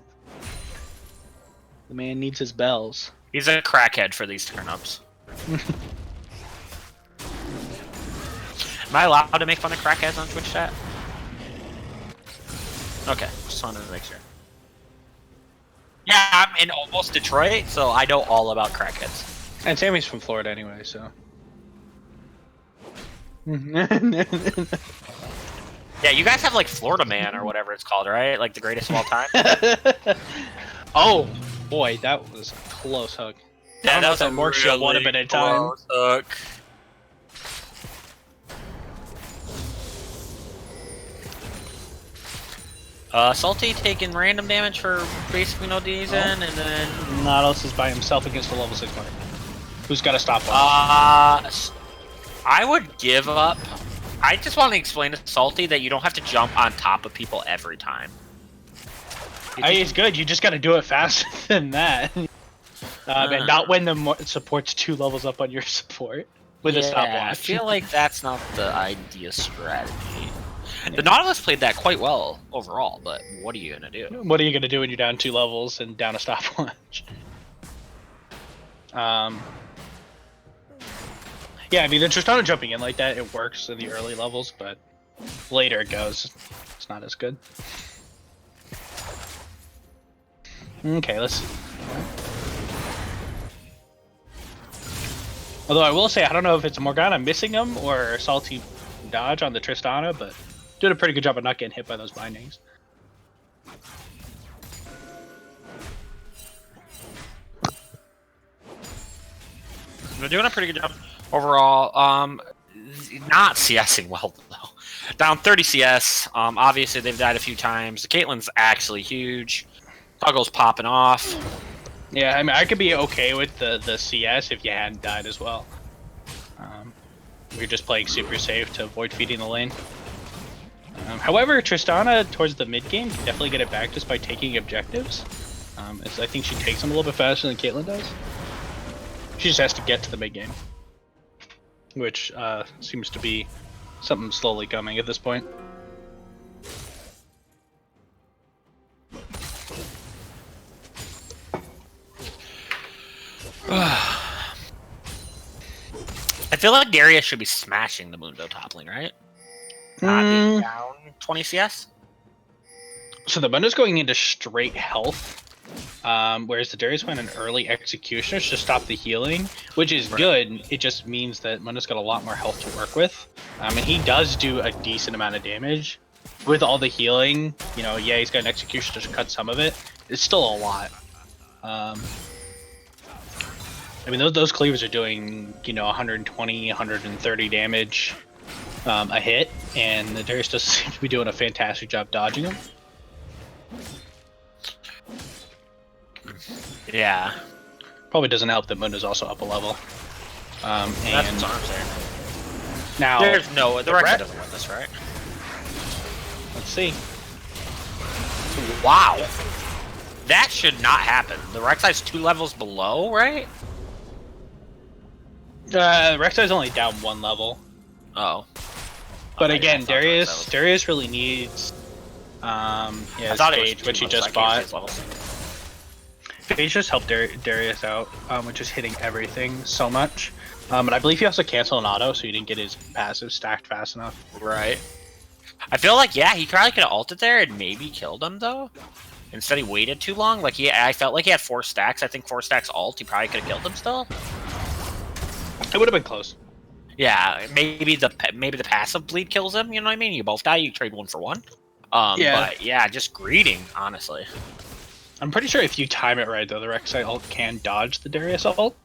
man needs his bells. He's a crackhead for these turnips. Am I allowed to make fun of crackheads on Twitch chat? Okay, just wanted to make sure. Yeah, I'm in almost Detroit, so I know all about crackheads. And Sammy's from Florida anyway, so. Yeah, you guys have like Florida Man or whatever it's called, right? Like the greatest of all time? Oh, boy, that was a close hook. Yeah, that was a Morgue Shield would have been in time. close hook. Salty taking random damage for basically no reason, and then Nautilus is by himself against the level 6 mark. Who's got to stop him? I would give up. I just want to explain to Salty that you don't have to jump on top of people every time. It's good. You just got to do it faster than that. And not when the support's 2 levels up on your support with a stopwatch. I feel like that's not the ideal strategy. The Nautilus played that quite well overall, but what are you gonna do? What are you gonna do when you're down 2 levels and down a stopwatch? Yeah, I mean, the Tristana jumping in like that, it works in the early levels, but later it goes, it's not as good. Okay, let's see. Although I will say, I don't know if it's Morgana missing him or Salty dodge on the Tristana, but did a pretty good job of not getting hit by those bindings. They're doing a pretty good job overall. Not CSing well though. Down 30 CS. Obviously they've died a few times. The Caitlyn's actually huge. Toggle's popping off. Yeah, I mean, I could be okay with the CS if you hadn't died as well. We're just playing super safe to avoid feeding the lane. However, Tristana towards the mid game can definitely get it back just by taking objectives. I think she takes them a little bit faster than Caitlyn does. She just has to get to the mid game, which seems to be something slowly coming at this point. I feel like Darius should be smashing the Mundo toppling, right? Not being down 20 CS? So the Mundo's going into straight health, whereas the Darius went an early executioner to stop the healing, which is good. It just means that Mundo's got a lot more health to work with. And he does do a decent amount of damage. With all the healing, you know, yeah, he's got an executioner to cut some of it. It's still a lot. I mean, those cleavers are doing, you know, 120, 130 damage a hit, and the Darius does seem to be doing a fantastic job dodging them. Yeah. Probably doesn't help that Mundo's also up a level. That's what I'm saying. Now, there's no... The Rek'Sai doesn't win this, right? Let's see. Wow. That should not happen. The Rek'Sai's 2 levels below, right? Rek'Sai's only down 1 level. Oh. But again, Darius really needs Phage, which he just bought. Phage just helped Darius out, which is hitting everything so much. And I believe he also canceled an auto, so he didn't get his passive stacked fast enough. Right. I feel like, yeah, he probably could have ulted there and maybe killed him, though. Instead, he waited too long. Like, I felt like he had 4 stacks. I think 4 stacks ult, he probably could have killed him still. It would have been close. Yeah, maybe the passive bleed kills him. You know what I mean? You both die. You trade 1 for 1. Yeah. But yeah, just greeting, honestly. I'm pretty sure if you time it right, though, the Rek'Sai ult can dodge the Darius ult.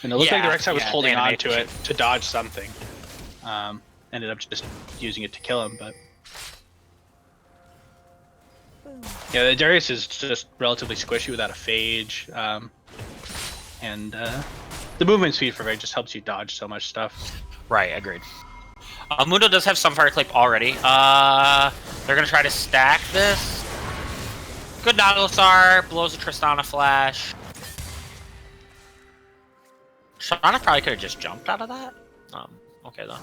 And it looked like the Rek'Sai was holding on to it to dodge something. Ended up just using it to kill him, but yeah, the Darius is just relatively squishy without a Phage, and the movement speed for Phage just helps you dodge so much stuff. Right, agreed. Mundo does have some fire clip already. They're gonna try to stack this. Good Nautilus blows a Tristana flash. Tristana probably could have just jumped out of that. Okay though.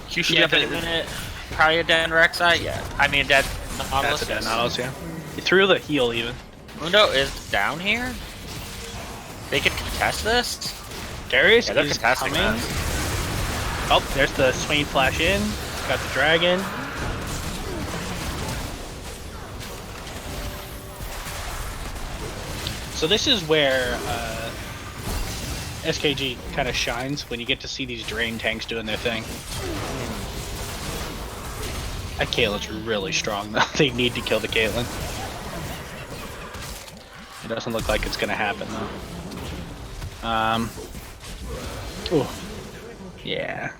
Q should be up in a minute. Probably a dead Rek'Sai. Yeah, I mean dead Nautilus. That's a dead Nautilus, yeah. He threw the heal even. Mundo is down here. They could contest this. Darius they're is contesting coming. this. Oh, there's the Swain flash in. Got the dragon. So this is where SKG kind of shines, when you get to see these drain tanks doing their thing. That Caitlyn's really strong though. They need to kill the Caitlyn. It doesn't look like it's gonna happen though. Ooh. Yeah.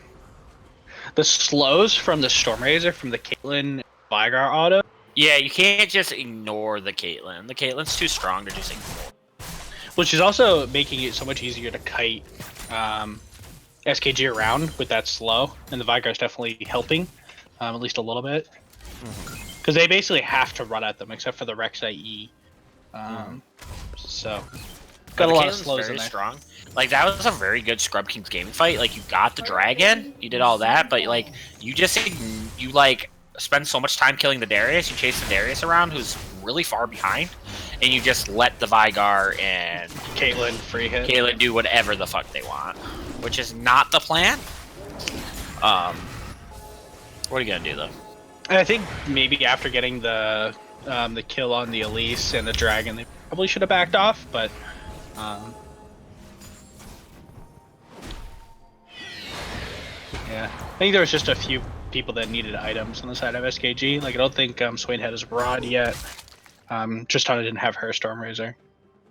The slows from the Stormrazor from the Caitlyn Vigar auto. Yeah, you can't just ignore the Caitlyn. The Caitlyn's too strong to just ignore. Which is also making it so much easier to kite SKG around with that slow, and the Vigar's definitely helping, at least a little bit. because they basically have to run at them except for the Rek'Sai. So got a lot of slows in there. Strong. Like that was a very good Scrub Kings gaming fight. Like you got the dragon, you did all that, but like you just like spend so much time killing the Darius, you chase the Darius around who's really far behind, and you just let the Vigar and Caitlyn free hit. Caitlyn do whatever the fuck they want, which is not the plan. What are you gonna do though? And I think maybe after getting the kill on the Elise and the dragon, they probably should have backed off, but yeah, I think there was just a few people that needed items on the side of SKG. Like I don't think Swain had his rod yet. Tristana didn't have her Stormraiser.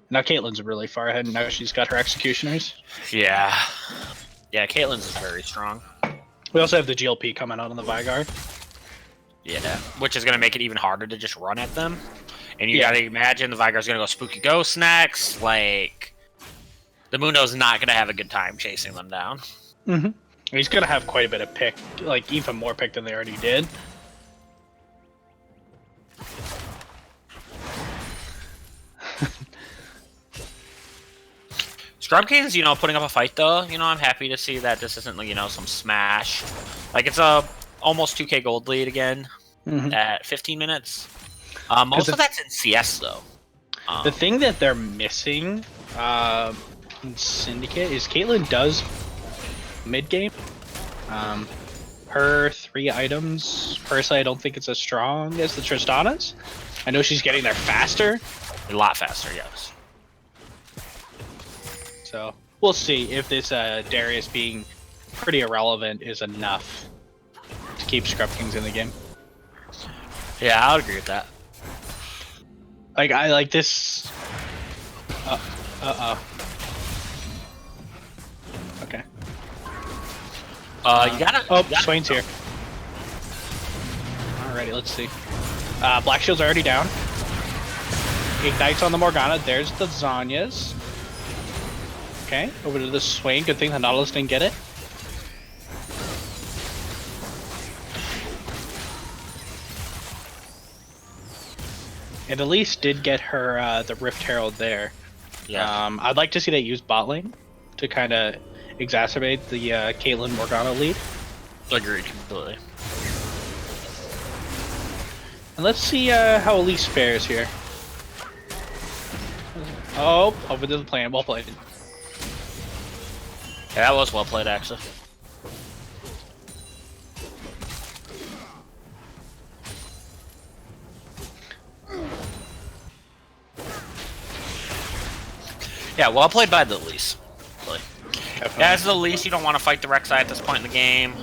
Now Caitlyn's really far ahead, and now she's got her Executioners. Yeah, Caitlyn's is very strong. We also have the GLP coming out on the Vigar. Yeah, which is gonna make it even harder to just run at them. And you gotta imagine the Vigar's gonna go Spooky Ghost next. Like the Mundo's not gonna have a good time chasing them down. He's gonna have quite a bit of pick, like even more pick than they already did. Scrub Kings, putting up a fight though. I'm happy to see that this isn't, some smash. Like it's a almost 2K gold lead again at 15 minutes. Most of that's in CS though. The thing that they're missing in Syndicate is Caitlyn does mid game. Her 3 items, personally, I don't think it's as strong as the Tristana's. I know she's getting there faster. A lot faster, yes. So we'll see if this Darius being pretty irrelevant is enough to keep Scrub Kings in the game. Yeah, I would agree with that. Like I like this. Okay. You gotta. Oh, Swain's here. Alrighty, let's see. Black Shield's already down. Ignites on the Morgana. There's the Zanyas. Okay, over to the Swain. Good thing the Nautilus didn't get it. And Elise did get her the Rift Herald there. Yeah. I'd like to see that used bot lane to kind of exacerbate the Caitlyn Morgana lead. Agreed completely. And let's see how Elise fares here. Oh, over to the plan. Well played. Yeah, that was well played actually. Yeah, well played by the Elise. Really. Yeah, as the Elise, you don't want to fight the Rek'Sai at this point in the game.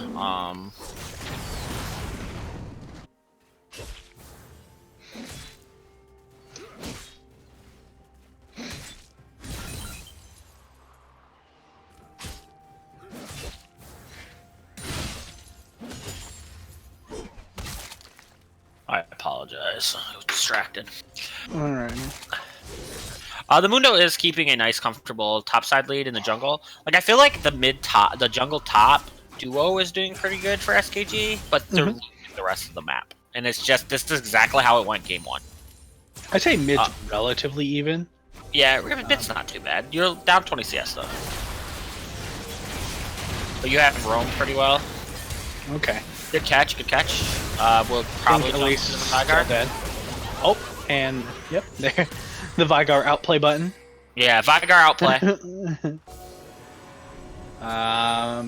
I apologize. I was distracted. Alright. The Mundo is keeping a nice, comfortable topside lead in the jungle. Like I feel like the jungle top duo is doing pretty good for SKG, but they're losing the rest of the map. And it's just this is exactly how it went game 1. I'd say mid's relatively even. Yeah, mid's not too bad. You're down 20 CS though, but you have roamed pretty well. Okay. Good catch, good catch. We'll probably jump Elise into the still Vigar. dead. Oh, and yep, there. The Vigar outplay button. Yeah, Vigar outplay.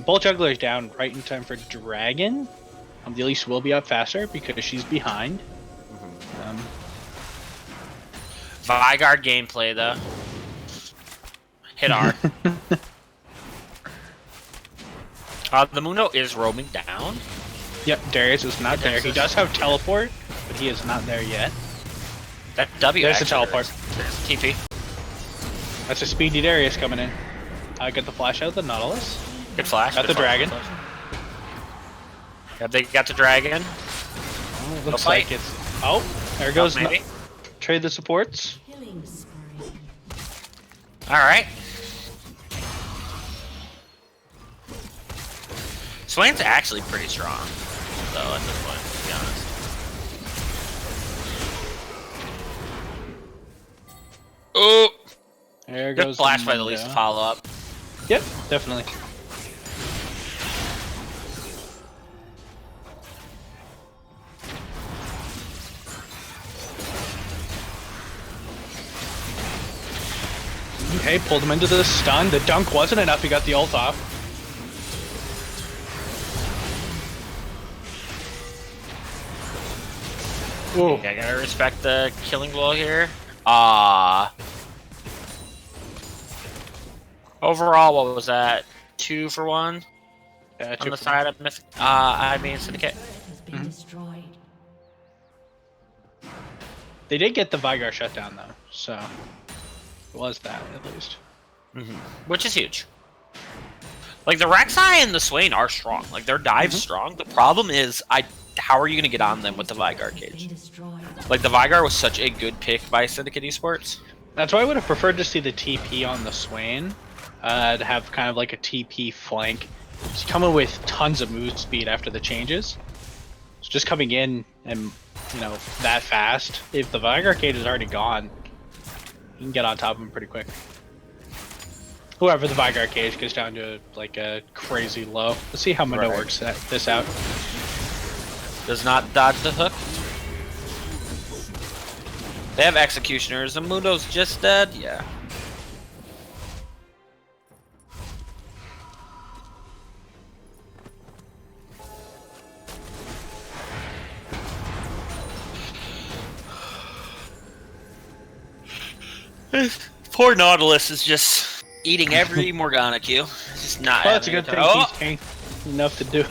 Bolt Juggler's down right in time for Dragon. The Elise will be up faster because she's behind. Vigar gameplay though. Hit R. The Mundo is roaming down. Yep, Darius is not there. He does have teleport, but he is not there yet. That W. There's the teleport. TP. That's a speedy Darius coming in. I get the flash out, the Nautilus. Good flash. Got good the flash, dragon. good flash. Yep, they got the dragon. Oh, looks like it's. Oh, there goes. Maybe. Trade the supports. Killing spree. All right. Swain's actually pretty strong, though, at this point, to be honest. Oh, There good goes flash the by the least to Mundo. follow up. Yep, definitely. Okay, pulled him into the stun. The dunk wasn't enough. He got the ult off. Ooh. Yeah, I gotta respect the killing blow here. Overall, what was that? 2 for 1 Yeah, on the side of Syndicate. Has been destroyed. They did get the Vigar shutdown though, so it was that at least. Which is huge. Like the Rek'Sai and the Swain are strong. Like their dive's strong. The problem is, how are you gonna get on them with the Vigar Been cage? destroyed. Like the Vigar was such a good pick by Syndicate Esports. That's why I would have preferred to see the TP on the Swain, to have kind of like a TP flank. He's coming with tons of move speed after the changes. It's just coming in and, you know, that fast. If the Vigar cage is already gone, you can get on top of him pretty quick. Whoever the Vigar cage gets down to like a crazy low. Let's see how Mundo Right. works this out. Does not dodge the hook. They have executioners. The Mundo's just dead. Yeah. Poor Nautilus is just eating every Morgana Q. It's just not. Well, that's a having good it. thing. Oh! He's tanked enough to do.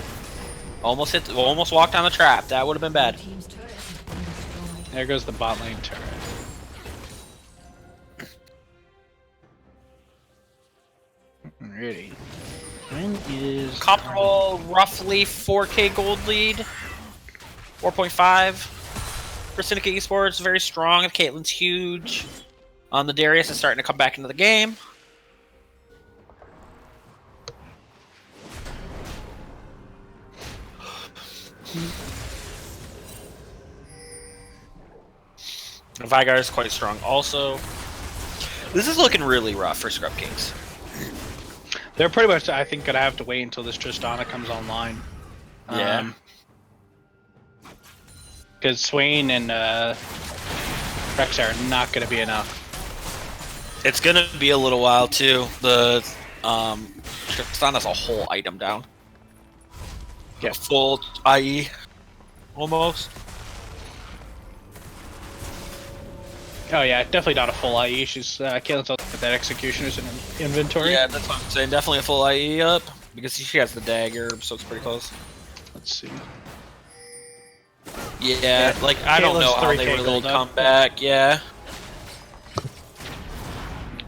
Almost walked on the trap. That would have been bad. Team's turret has been destroyed. There goes the bot lane turret. Alrighty. When is Comfortable, roughly 4K gold lead. 4.5 for Syndicate Esports. Very strong. Caitlyn's huge. The Darius is starting to come back into the game. Vigar is quite strong also. This is looking really rough for Scrub Kings. They're pretty much, I think, gonna have to wait until this Tristana comes online. Yeah. Because Swain and Rex are not gonna be enough. It's gonna be a little while too. The Tristana's a whole item down. Yeah. Full IE. Almost. Oh yeah, definitely not a full IE. She's Caitlin's also got that executioner's in her inventory. Yeah, that's what I'm saying. Definitely a full IE up. Because she has the dagger, so it's pretty close. Let's see. Yeah, like, I don't Caitlin's know how 3K they really gold up. come back, yeah.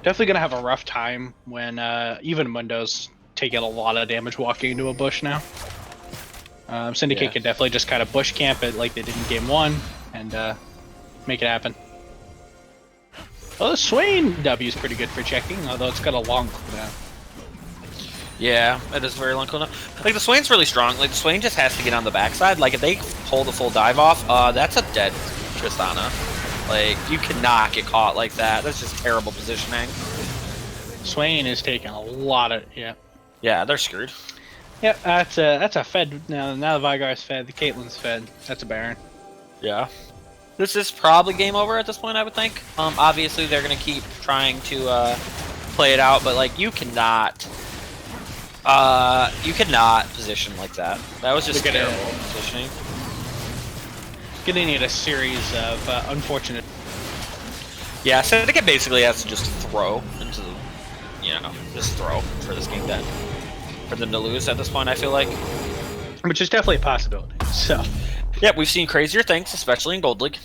Definitely gonna have a rough time when even Mundo's taking a lot of damage walking into a bush now. Syndicate Yeah. can definitely just kind of bush camp it like they did in game 1 and make it happen. Well, the Swain W is pretty good for checking, although it's got a long cooldown. Yeah, it is very long cooldown. Like, the Swain's really strong. Like, the Swain just has to get on the backside. Like, if they pull the full dive off, that's a dead Tristana. Like, you cannot get caught like that. That's just terrible positioning. Swain is taking a lot of Yeah, they're screwed. Yeah, that's a fed now. Now the Vigar's fed, the Caitlyn's fed. That's a Baron. Yeah. This is probably game over at this point, I would think. Obviously, they're going to keep trying to play it out, but, like, you cannot position like that. That was just terrible positioning. Gonna need a series of unfortunate. Yeah, Syndicate basically has to just throw into the, just throw for this game then. For them to lose at this point, I feel like. Which is definitely a possibility. So, Yeah, we've seen crazier things, especially in Gold League.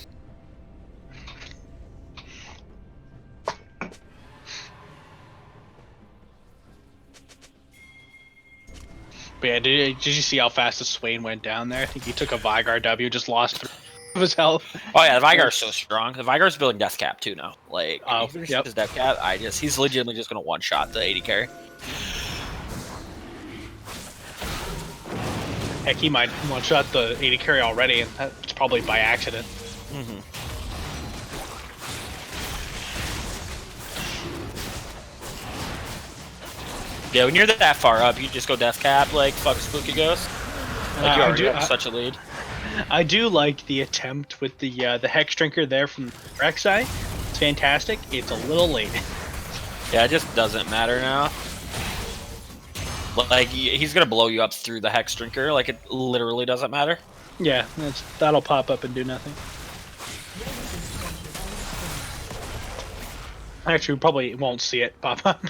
but yeah, did you see how fast the Swain went down there? I think he took a Vigar W, just lost of his health. Oh yeah, the Vigar's so strong. The Vigar's building Death Cap too now. Like, Oh, if he yep. his Death Cap, he's legitimately just gonna one shot the 80 carry. Heck, he might one shot the 80 carry already, and that's probably by accident. Yeah, when you're that far up, you just go death cap, like, fuck Spooky Ghost. Like, you already have such a lead. I do like the attempt with the Hex Drinker there from Rek'Sai. It's fantastic. It's a little late. Yeah, it just doesn't matter now. Like, he's gonna blow you up through the Hex Drinker. Like, it literally doesn't matter. Yeah, that'll pop up and do nothing. Actually, we probably won't see it pop up.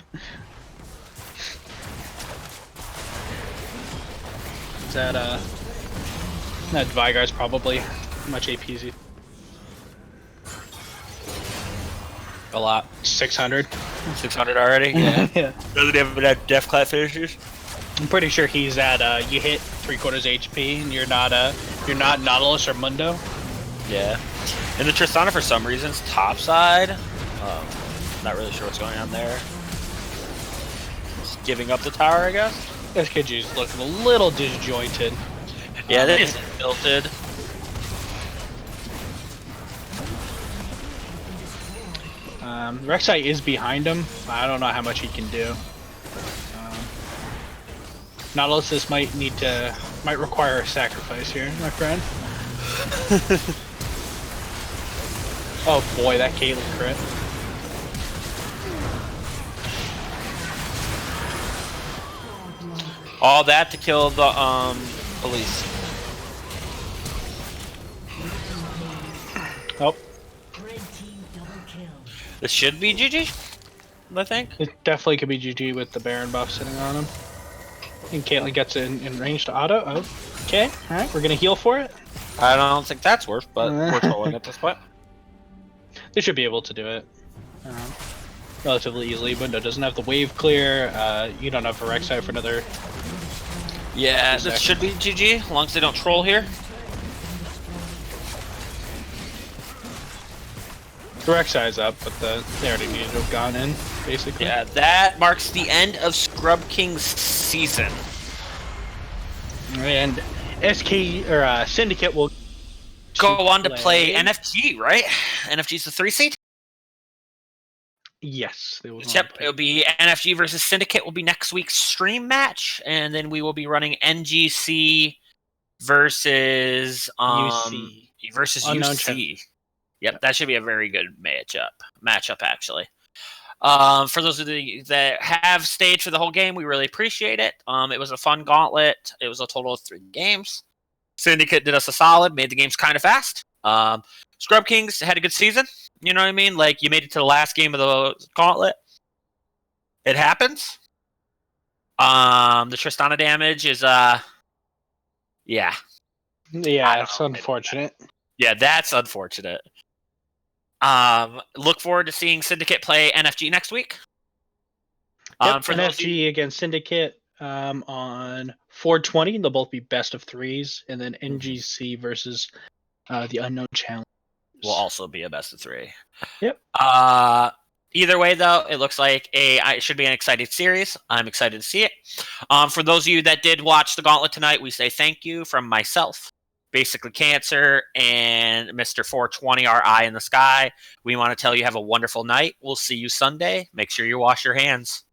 That Vigar's probably much AP is he? A lot. 600. 600 already? Yeah. Yeah. Doesn't even have Def Clap finishers? I'm pretty sure he's at you hit 3/4 HP and you're not Nautilus or Mundo. Yeah. And the Tristana, for some reason, is topside. Not really sure what's going on there. Just giving up the tower, I guess? SKG's looking a little disjointed. Yeah, that is tilted. Rek'Sai is behind him. I don't know how much he can do. Nautilus might require a sacrifice here, my friend. Oh boy, that Caitlyn crit. All that to kill the police. Oh, This should be GG, I think. it definitely could be GG with the Baron buff sitting on him. And Caitlyn gets in range to auto. Oh, okay, alright, we're gonna heal for it. I don't think that's worth, but we're trolling at this point. They should be able to do it relatively easily. Mundo doesn't have the wave clear. You don't have a Rek'Sai for another. Yeah, this should be GG, as long as they don't troll here. The Rek'Sai's up, but they already needed to have gone in, basically. Yeah, that marks the end of Scrub King's season. And Syndicate will Go on to play NFG, right? NFG's the 3 seed? Yes, they will. Yep, it'll be NFG versus Syndicate will be next week's stream match, and then we will be running NGC versus UC. Unknown UC. Yep, that should be a very good matchup actually. For those of you that have stayed for the whole game, we really appreciate it. It was a fun gauntlet. It was a total of 3 games. Syndicate did us a solid, made the games kind of fast. Scrub Kings had a good season. You know what I mean? Like, you made it to the last game of the gauntlet. It happens. The Tristana damage is, yeah. Yeah, it's unfortunate. Yeah, that's unfortunate. Look forward to seeing Syndicate play NFG next week. For NFG against Syndicate on 420, they'll both be best of 3s, and then NGC versus the Unknown Challenge will also be a best of 3. Yep. Either way, though, it looks like it should be an exciting series. I'm excited to see it. For those of you that did watch the Gauntlet tonight, we say thank you from myself, Basically Cancer, and Mr. 420, our eye in the sky. We want to tell you have a wonderful night. We'll see you Sunday. Make sure you wash your hands.